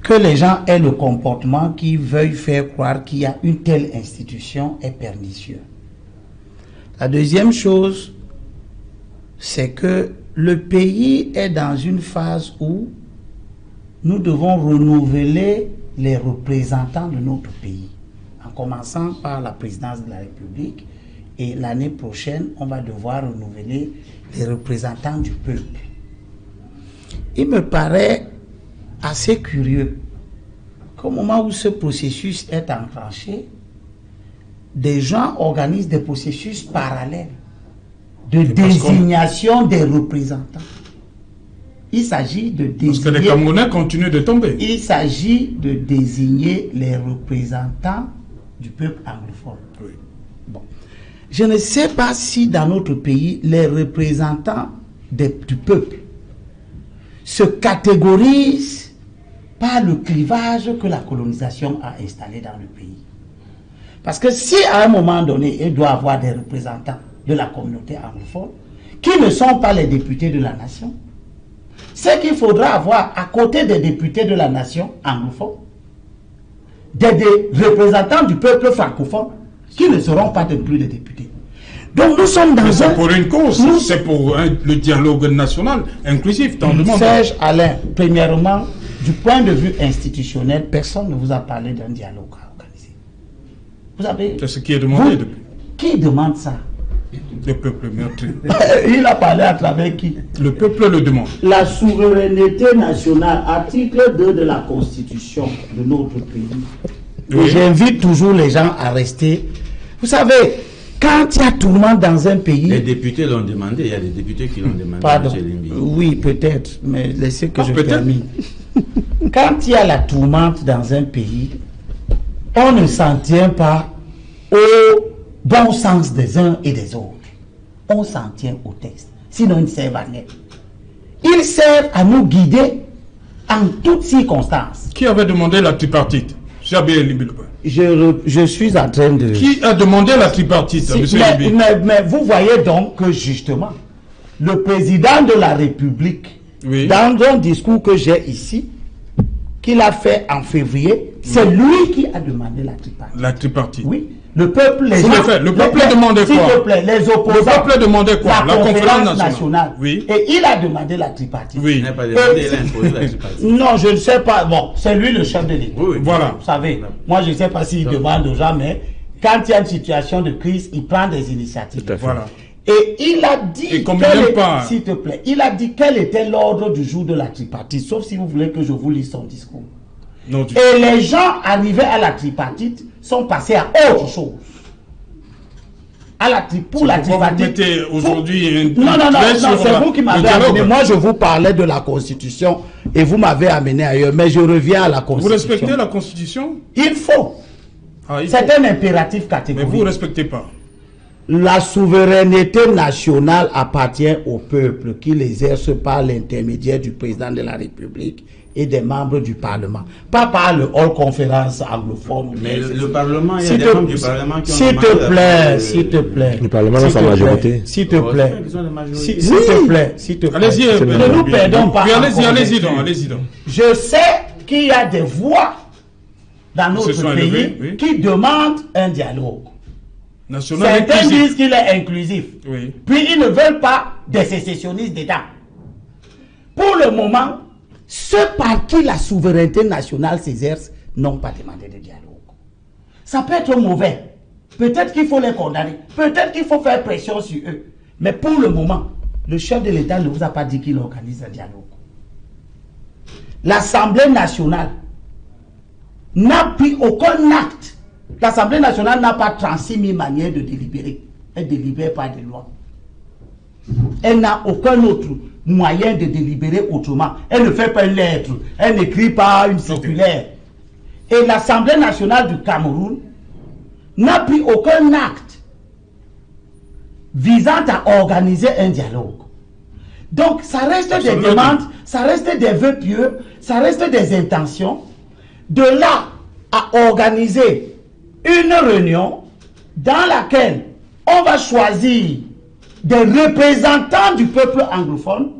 Que les gens aient le comportement qui veuille faire croire qu'il y a une telle institution est pernicieux. La deuxième chose, c'est que le pays est dans une phase où nous devons renouveler les représentants de notre pays, en commençant par la présidence de la République, et l'année prochaine, on va devoir renouveler les représentants du peuple. Il me paraît assez curieux qu'au moment où ce processus est enclenché, des gens organisent des processus parallèles de désignation des représentants. Il s'agit de désigner... Parce que les Camerounais continuent de tomber. Il s'agit de désigner les représentants du peuple anglophone. Oui. Bon. Je ne sais pas si dans notre pays, les représentants du peuple se catégorisent par le clivage que la colonisation a installé dans le pays. Parce que si à un moment donné, il doit y avoir des représentants de la communauté anglophone qui ne sont pas les députés de la nation, c'est qu'il faudra avoir à côté des députés de la nation anglophone des représentants du peuple francophone qui ne seront pas plus des députés. Donc nous sommes dans c'est pour une cause, c'est pour le dialogue national inclusif dans le monde. Serge Alain, premièrement, du point de vue institutionnel, personne ne vous a parlé d'un dialogue organisé. Vous avez... C'est ce qui est demandé depuis. Qui demande ça? Le peuple meurtri. Il a parlé à travers qui? Le peuple le demande. La souveraineté nationale, article 2 de la Constitution de notre pays. Oui. J'invite toujours les gens à rester. Vous savez, quand il y a tourment dans un pays... Les députés l'ont demandé, il y a des députés qui l'ont demandé. Pardon. Oui, peut-être, mais laissez que je termine. Quand il y a la tourmente dans un pays, on ne s'en tient pas au bon sens des uns et des autres. On s'en tient au texte. Sinon, ils ne servent à rien. Ils servent à nous guider en toutes circonstances. Qui avait demandé la tripartite? Je suis en train de... Qui a demandé la tripartite, monsieur Libi? Mais vous voyez donc que justement, le président de la République, dans un discours que j'ai ici, qu'il a fait en février, c'est lui qui a demandé la tripartite. La tripartite. Oui. Le peuple, le peuple demandait quoi? S'il te plaît, les opposants. Le peuple demandait quoi? La conférence nationale. Oui. Et il a demandé la tripartite. Oui. Il n'a pas demandé, il a imposé la tripartite. Non, je ne sais pas. Bon, c'est lui le chef de l'État. Oui, voilà. Vous savez, moi je ne sais pas s'il demande aux gens, mais quand il y a une situation de crise, il prend des initiatives. Voilà. Et il a dit, s'il te plaît, il a dit quel était l'ordre du jour de la tripartite, sauf si vous voulez que je vous lise son discours. Non, et les gens arrivés à la tripartite sont passés à autre chose. Pour la tripartite. Aujourd'hui non, c'est vous qui m'avez amené. Moi, je vous parlais de la Constitution et vous m'avez amené ailleurs. Mais je reviens à la Constitution. Vous respectez la Constitution? Il faut. C'est un impératif catégorique. Mais vous ne respectez pas. La souveraineté nationale appartient au peuple qui l'exerce par l'intermédiaire du président de la République et des membres du Parlement. Pas par le Hall Conférence anglophone. Mais le Parlement, il y a des membres du Parlement qui ont... S'il te plaît. Le Parlement a sa majorité. S'il te plaît. S'il te plaît. Allez-y. Ne nous perdons pas. Allez-y donc. Je sais qu'il y a des voix dans notre pays qui demandent un dialogue. Certains disent qu'il est inclusif. Oui. Puis ils ne veulent pas des sécessionnistes d'État. Pour le moment, ceux par qui la souveraineté nationale s'exerce n'ont pas demandé de dialogue. Ça peut être mauvais. Peut-être qu'il faut les condamner. Peut-être qu'il faut faire pression sur eux. Mais pour le moment, le chef de l'État ne vous a pas dit qu'il organise un dialogue. l'Assemblée nationale n'a pris aucun acte. L'Assemblée nationale n'a pas 36 000 manières de délibérer. Elle ne délibère pas des lois. Elle n'a aucun autre moyen de délibérer autrement. Elle ne fait pas une lettre. Elle n'écrit pas une circulaire. Et l'Assemblée nationale du Cameroun n'a pris aucun acte visant à organiser un dialogue. Donc, ça reste des demandes, ça reste des vœux pieux, ça reste des intentions. De là à organiser une réunion dans laquelle on va choisir des représentants du peuple anglophone,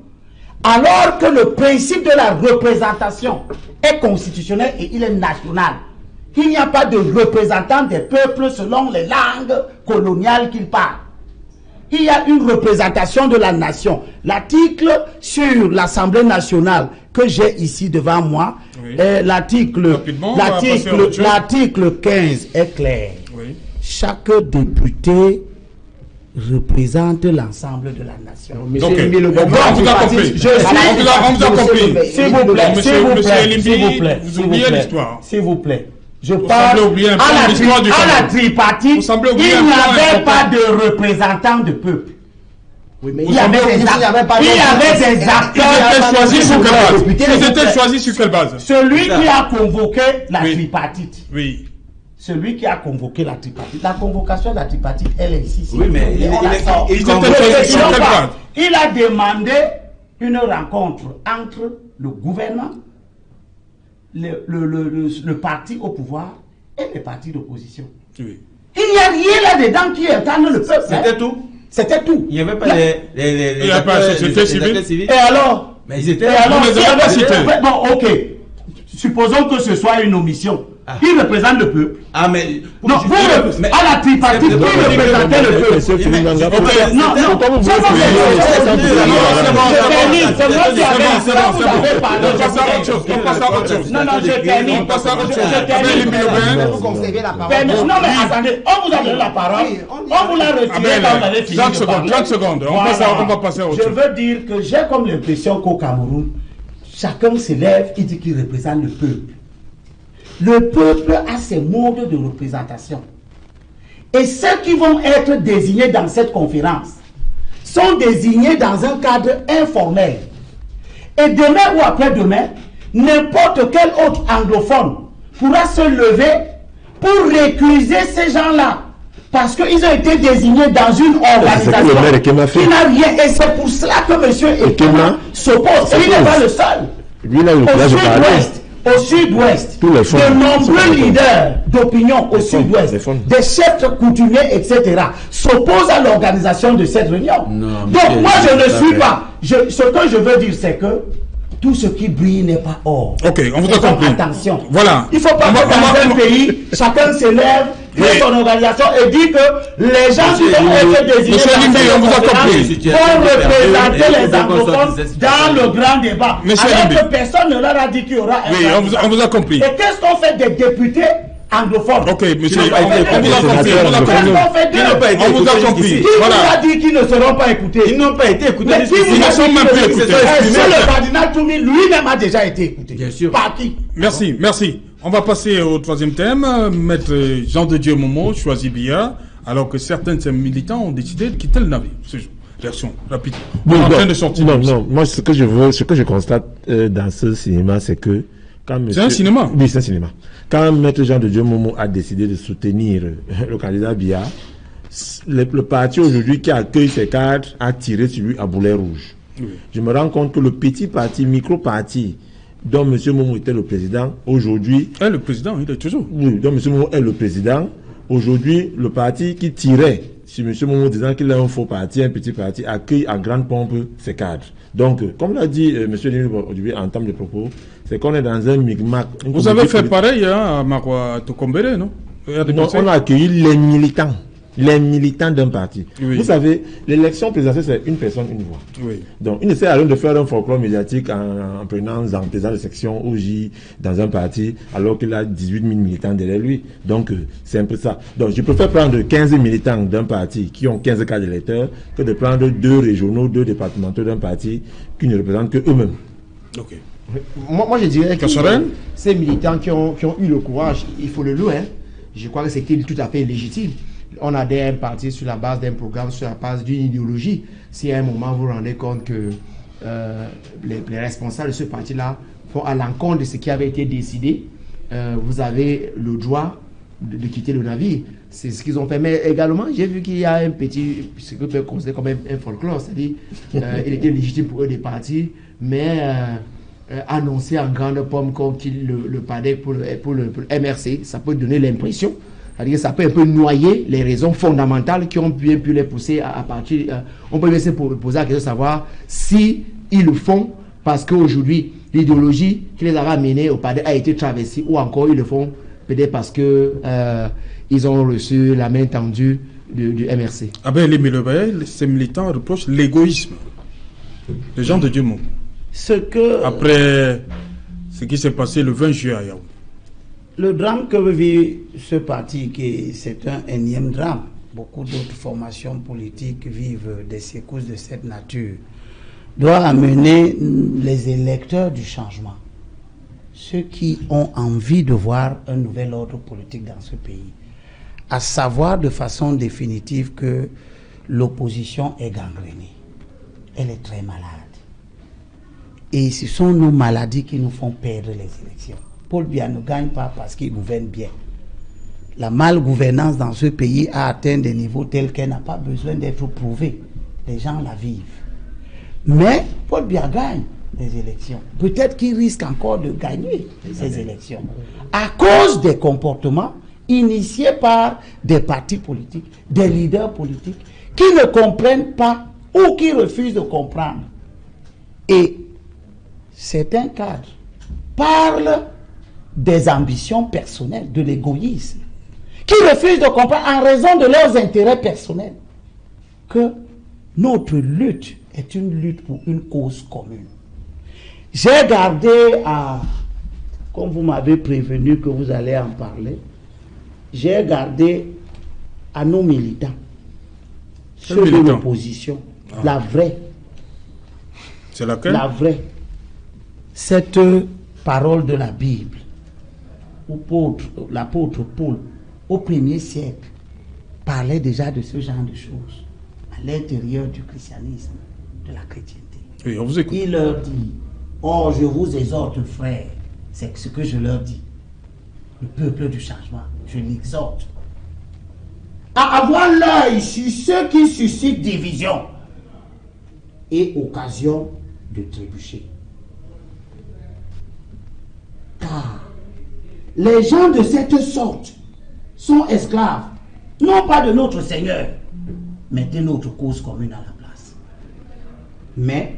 alors que le principe de la représentation est constitutionnel et il est national. Il n'y a pas de représentants des peuples selon les langues coloniales qu'ils parlent. Il y a une représentation de la nation. L'article sur l'Assemblée nationale que j'ai ici devant moi, oui. L'article 15 est clair. Oui. Chaque député représente l'ensemble de la nation. On vous a compris. S'il vous plaît. S'il vous plaît. Je parle à la tripartite, il n'y avait pas de représentants de peuple. Oui, mais il y avait des acteurs. Ils étaient choisis sur quelle base? Celui qui a convoqué la tripartite. Oui. Celui qui a convoqué la tripartite. La convocation de la tripartite, elle est ici. Oui, mais il a demandé une rencontre entre le gouvernement, le parti au pouvoir et les partis d'opposition. Oui. Il n'y a rien là-dedans qui étend le peuple. C'était tout. C'était tout. Il n'y avait pas les société civile. Et alors? Mais ils étaient là. Bon, ok. Supposons que ce soit une omission. Qui représente le peuple? Ah, mais. Non, à la tripartite, qui représentait le peuple? Non, je termine. Non, mais attendez, on vous a donné la parole, on vous l'a retiré quand vous avez fini. 30 secondes, on va passer à autre chose. Je veux dire que j'ai comme l'impression qu'au Cameroun, chacun se lève et dit qu'il représente le peuple. Le peuple a ses modes de représentation. Et ceux qui vont être désignés dans cette conférence sont désignés dans un cadre informel. Et demain ou après-demain, n'importe quel autre anglophone pourra se lever pour récuser ces gens-là. Parce qu'ils ont été désignés dans une organisation qui n'a rien. Et c'est pour cela que M. Ekema s'oppose. Il n'est pas le seul. Au sud-ouest, de nombreux leaders d'opinion au sud-ouest, des chefs coutumiers, etc., s'opposent à l'organisation de cette réunion. Donc moi, je ne suis pas. Ce que je veux dire, c'est que tout ce qui brille n'est pas or. Ok, on vous a compris. Attention. Voilà. Il ne faut pas que dans un pays, chacun se lève, crée son organisation et dit que les gens qui ont été désignés on vous a compris. Vont représenter les anglophones dans le grand débat. Alors que personne ne leur a dit qu'il y aura un grand débat. On vous a compris. Et qu'est-ce qu'on fait des députés anglophones? Ok, monsieur, on vous a compris. On vous a compris. Qui vous a dit qu'ils ne seront pas écoutés? Ils n'ont pas été écoutés. Ils ne sont même plus écoutés. Le cardinal Toumi lui-même a déjà été écouté. Bien sûr. Par qui? Merci. On va passer au troisième thème. Maître Jean de Dieu Momo choisit Biya, alors que certains de ses militants ont décidé de quitter le navire. Réaction rapide. En train de sortir. Non. Moi, ce que je constate dans ce cinéma, c'est que c'est un cinéma. Oui, c'est un cinéma. Quand Maître Jean de Dieu Momo a décidé de soutenir le candidat Biya, le parti aujourd'hui qui accueille ses cadres a tiré sur lui à boulet rouge. Oui. Je me rends compte que le petit parti, micro-parti, dont M. Momo était le président, aujourd'hui... Le président, il est toujours. Oui, dont M. Momo est le président. Aujourd'hui, le parti qui tirait sur M. Momo disant qu'il est un faux parti, un petit parti, accueille à grande pompe ses cadres. Donc, comme l'a dit M. Denis aujourd'hui en termes de propos, c'est qu'on est dans un micmac. Vous avez fait pareil à Marwa Tokombere, non? Non, on a accueilli les militants d'un parti. Oui. Vous savez, l'élection présidentielle, c'est une personne, une voix. Oui. Donc, il ne sert à rien de faire un folklore médiatique en prenant un président de section OJ dans un parti, alors qu'il a 18 000 militants derrière lui. Donc, c'est un peu ça. Donc, je préfère prendre 15 militants d'un parti qui ont 15 cas d'électeurs que de prendre 2 régionaux, 2 départementaux d'un parti qui ne représentent que eux-mêmes. Ok. Moi, je dirais que Kasserine? Ces militants qui ont eu le courage, il faut le louer, hein. Je crois que c'était tout à fait légitime. On adhère à un parti sur la base d'un programme, sur la base d'une idéologie. Si à un moment vous vous rendez compte que les responsables de ce parti-là vont à l'encontre de ce qui avait été décidé, vous avez le droit de quitter le navire. C'est ce qu'ils ont fait. Mais également, j'ai vu qu'il y a un petit, ce que peut considérer comme un folklore, c'est-à-dire il était légitime pour eux de partir, mais annoncer en grande pomme comme le PADEC pour le MRC, ça peut donner l'impression, c'est-à-dire ça peut un peu noyer les raisons fondamentales qui ont bien pu les pousser à partir. On peut bien se poser la question de savoir si ils le font parce qu'aujourd'hui, l'idéologie qui les avait amenés au PADEC a été traversée, ou encore ils le font peut-être parce que ils ont reçu la main tendue du MRC. Abel Milobey, ces militants reprochent l'égoïsme des gens de Djemou. Après ce qui s'est passé le 20 juillet à Yaoundé. Le drame que vit ce parti, c'est un énième drame. Beaucoup d'autres formations politiques vivent des secousses de cette nature. Doit amener les électeurs du changement, ceux qui ont envie de voir un nouvel ordre politique dans ce pays, à savoir de façon définitive que l'opposition est gangrénée. Elle est très malade. Et ce sont nos maladies qui nous font perdre les élections. Paul Biya ne gagne pas parce qu'il gouverne bien. La malgouvernance dans ce pays a atteint des niveaux tels qu'elle n'a pas besoin d'être prouvée. Les gens la vivent. Mais Paul Biya gagne les élections. Peut-être qu'il risque encore de gagner ces élections à cause des comportements initiés par des partis politiques, des leaders politiques qui ne comprennent pas ou qui refusent de comprendre. Et certains cadres parlent des ambitions personnelles, de l'égoïsme, qui refusent de comprendre en raison de leurs intérêts personnels que notre lutte est une lutte pour une cause commune. J'ai gardé comme vous m'avez prévenu que vous allez en parler, j'ai gardé à nos militants, ceux de l'opposition, la vraie. C'est laquelle? La vraie. Cette parole de la Bible, où l'apôtre Paul, au 1er siècle, parlait déjà de ce genre de choses à l'intérieur du christianisme, de la chrétienté. Oui, on vous écoute. Il leur dit, oh, je vous exhorte, frères, c'est ce que je leur dis, le peuple du changement, je l'exhorte, à avoir l'œil sur ceux qui suscitent division et occasion de trébucher. Car les gens de cette sorte sont esclaves, non pas de notre Seigneur, mais de notre cause commune à la place, mais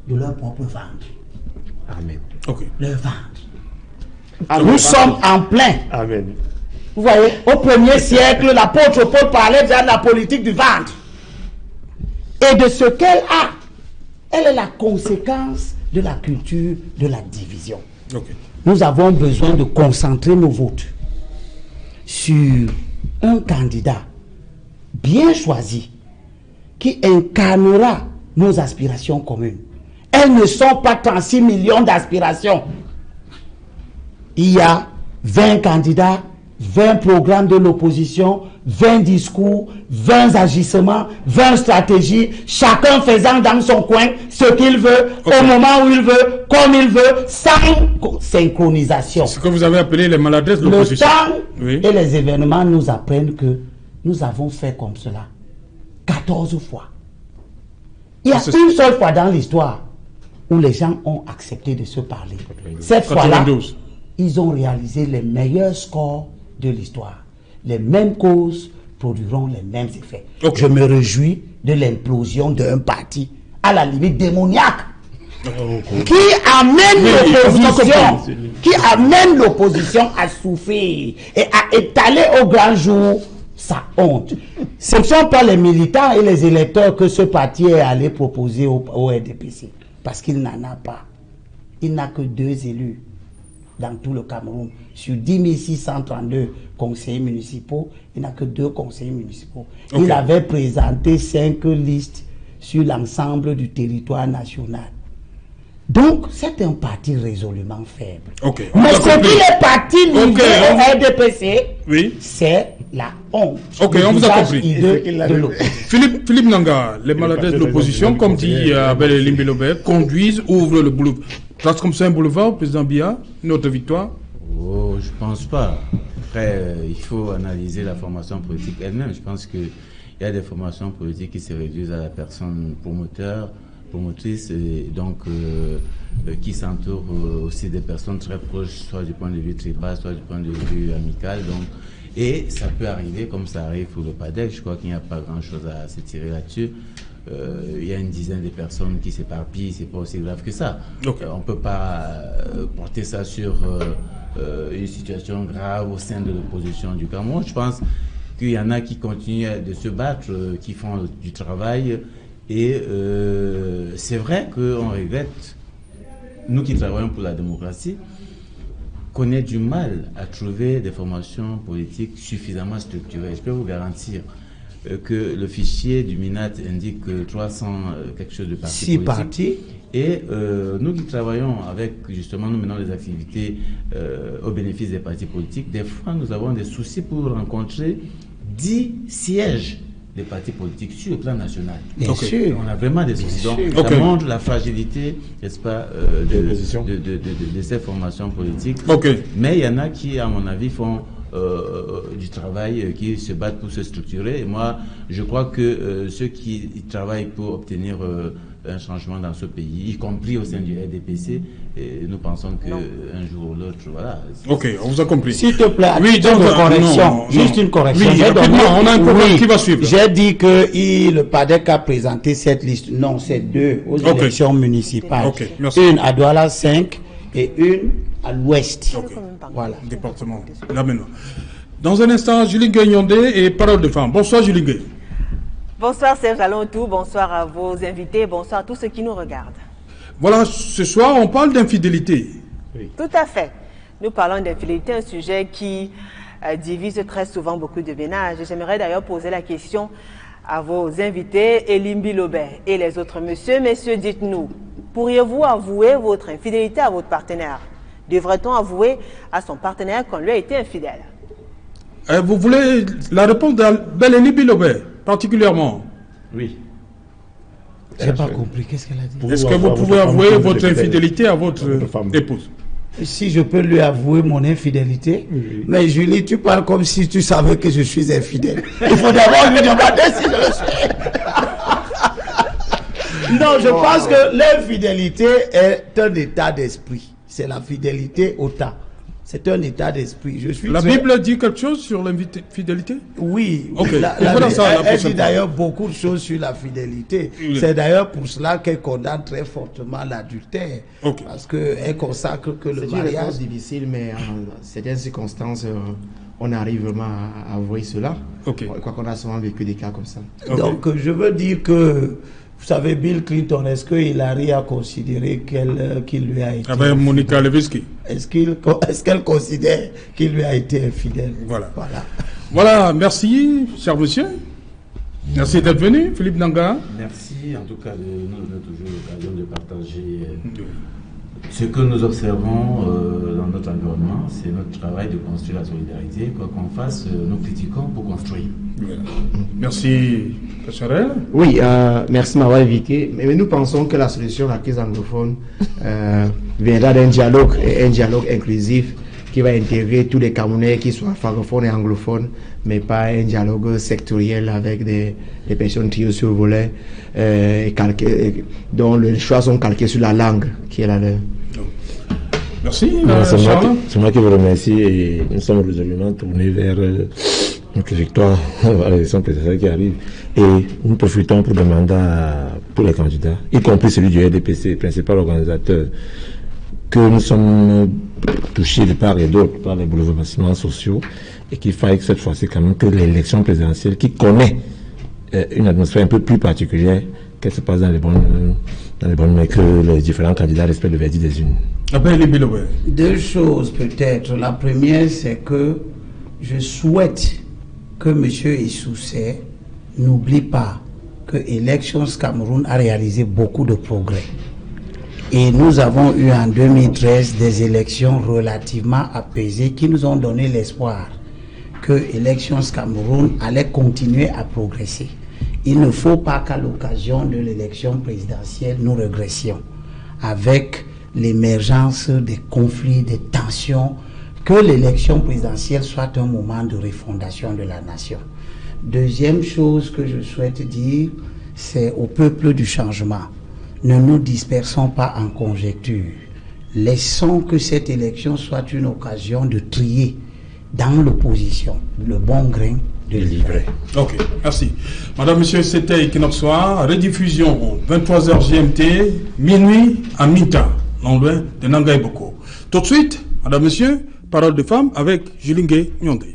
de leur propre ventre. Amen. Ok. Leur ventre. Nous sommes en plein. Amen. Vous voyez, au 1er siècle, l'apôtre Paul parlait déjà de la politique du ventre et de ce qu'elle a. Elle est la conséquence de la culture de la division. Okay. Nous avons besoin de concentrer nos votes sur un candidat bien choisi qui incarnera nos aspirations communes. Elles ne sont pas 36 millions d'aspirations. Il y a 20 candidats, 20 programmes de l'opposition, 20 discours, 20 agissements, 20 stratégies, chacun faisant dans son coin ce qu'il veut, au moment où il veut, comme il veut, sans synchronisation. C'est ce que vous avez appelé les maladresses de Le l'opposition. temps et les événements nous apprennent que nous avons fait comme cela 14 fois. Il y a une seule fois dans l'histoire où les gens ont accepté de se parler. Cette fois-là, ils ont réalisé les meilleurs scores de l'histoire. Les mêmes causes produiront les mêmes effets. Je me réjouis de l'implosion d'un parti à la limite démoniaque qui amène l'opposition à souffrir et à étaler au grand jour sa honte. Ce ne sont pas les militants et les électeurs que ce parti est allé proposer au RDPC, parce qu'il n'en a pas. Il n'a que 2 élus dans tout le Cameroun. Sur 10 632 conseillers municipaux, il n'a que 2 conseillers municipaux. Il avait présenté 5 listes sur l'ensemble du territoire national. Donc, c'est un parti résolument faible. Ok. Mais ce qui est parti livré au RDPC, Oui. c'est la honte. Ok, Le on vous a visage compris. hideux de l'opposition. Philippe Nanga, les maladresses de l'opposition, comme dit Abel Limbilobé, conduisent, ouvrent le boulevard. Trace comme ça un boulevard, président Biya, notre victoire? Oh, je pense pas. Après, il faut analyser la formation politique elle-même. Je pense qu'il y a des formations politiques qui se réduisent à la personne promotrice, et donc qui s'entourent aussi des personnes très proches, soit du point de vue tribal, soit du point de vue amical. Donc, et ça peut arriver comme ça arrive pour le PADEC. Je crois qu'il n'y a pas grand-chose à se tirer là-dessus. Il y a une dizaine de personnes qui s'éparpillent, c'est pas aussi grave que ça. Okay. On peut pas porter ça sur une situation grave au sein de l'opposition du Cameroun. Je pense qu'il y en a qui continuent de se battre, qui font du travail, et c'est vrai qu'on regrette, nous qui travaillons pour la démocratie, qu'on ait du mal à trouver des formations politiques suffisamment structurées. Je peux vous garantir que le fichier du MINAT indique 300 quelque chose de partis politiques. 6 partis. Et nous qui travaillons avec, justement, nous menons des activités au bénéfice des partis politiques, des fois nous avons des soucis pour rencontrer 10 sièges des partis politiques sur le plan national. Bien sûr. On a vraiment des soucis. Donc, ça montre la fragilité, n'est-ce pas, de ces formations politiques. Mais il y en a qui, à mon avis, font du travail, qui se battent pour se structurer. Et moi, je crois que ceux qui travaillent pour obtenir un changement dans ce pays, y compris au sein du RDPC, et nous pensons qu'un jour ou l'autre, voilà. Ok, on vous a compris. S'il te plaît, oui, donc, correction, juste une correction. Oui, on a un programme qui va suivre. J'ai dit que le PADEC a présenté cette liste. Non, c'est 2 aux élections municipales. Une à Douala 5 et une à l'ouest. Voilà. Département. Là maintenant. Dans un instant, Julie Gueye et Parole de Femme. Bonsoir Julie Gueye. Bonsoir Serge Alontou, bonsoir à vos invités, bonsoir à tous ceux qui nous regardent. Voilà, ce soir on parle d'infidélité. Oui. Tout à fait. Nous parlons d'infidélité, un sujet qui divise très souvent beaucoup de ménages. J'aimerais d'ailleurs poser la question à vos invités, Elimbi Lobert et les autres. Messieurs, dites-nous, pourriez-vous avouer votre infidélité à votre partenaire? Devrait-on avouer à son partenaire qu'on lui a été infidèle? Vous voulez la réponse d'Elimbi Lobert, particulièrement? Oui. J'ai pas compris, qu'est-ce qu'elle a dit? Est-ce que vous pouvez avouer votre infidélité à votre épouse? Si je peux lui avouer mon infidélité, mais Julie, tu parles comme si tu savais que je suis infidèle. Il faut d'abord lui demander si je le suis. Non, je pense que l'infidélité est un état d'esprit. C'est la fidélité au temps. C'est un état d'esprit. La Bible dit quelque chose sur l'infidélité? Oui. Okay. Elle dit d'ailleurs beaucoup de choses sur la fidélité. Oui. C'est d'ailleurs pour cela qu'elle condamne très fortement l'adultère. Okay. Parce qu'elle consacre que le mariage... C'est difficile, mais en certaines circonstances, on arrive vraiment à avouer cela. Quoi qu'on a souvent vécu des cas comme ça. Donc, je veux dire que... Vous savez, Bill Clinton, est-ce que Hillary a considéré qu'il lui a été... Avec Monica Lewinsky. Est-ce qu'elle considère qu'il lui a été infidèle? Voilà, merci, cher monsieur. Merci d'être venu, Philippe Nanga. Merci, en tout cas, de nous donner toujours l'occasion de partager ce que nous observons dans notre environnement. C'est notre travail de construire la solidarité. Quoi qu'on fasse, nous critiquons pour construire. Merci, Cacharel. Oui, merci de m'avoir invité. Mais nous pensons que la solution à la crise anglophone viendra d'un dialogue, et un dialogue inclusif qui va intégrer tous les Camerounais, qui soient francophones et anglophones, mais pas un dialogue sectoriel avec des personnes triées sur le volet, dont les choix sont calqués sur la langue qui est la leur. Merci. C'est moi qui vous remercie, et nous sommes résolument tournés vers notre victoire à l'élection présidentielle qui arrive. Et nous profitons pour demander pour les candidats, y compris celui du RDPC, principal organisateur, que nous sommes touchés de part et d'autre par les bouleversements sociaux, et qu'il faille que cette fois-ci quand même que l'élection présidentielle, qui connaît une atmosphère un peu plus particulière, qu'elle se passe dans les bonnes mais que les différents candidats respectent le verdict des urnes. Deux choses peut-être. La première, c'est que je souhaite que M. Issoussé n'oublie pas que Elections Cameroun a réalisé beaucoup de progrès. Et nous avons eu en 2013 des élections relativement apaisées qui nous ont donné l'espoir que Elections Cameroun allait continuer à progresser. Il ne faut pas qu'à l'occasion de l'élection présidentielle, nous régressions avec l'émergence des conflits, des tensions, que l'élection présidentielle soit un moment de refondation de la nation. Deuxième chose que je souhaite dire, c'est au peuple du changement. Ne nous dispersons pas en conjecture. Laissons que cette élection soit une occasion de trier dans l'opposition le bon grain de livrer. Ok, merci. Madame, Monsieur, c'était Equinox Soir, rediffusion 23h GMT, minuit à Minta, non loin de Nangaï Boko. Tout de suite, Madame, Monsieur, parole de femme avec Julingue Nyondé.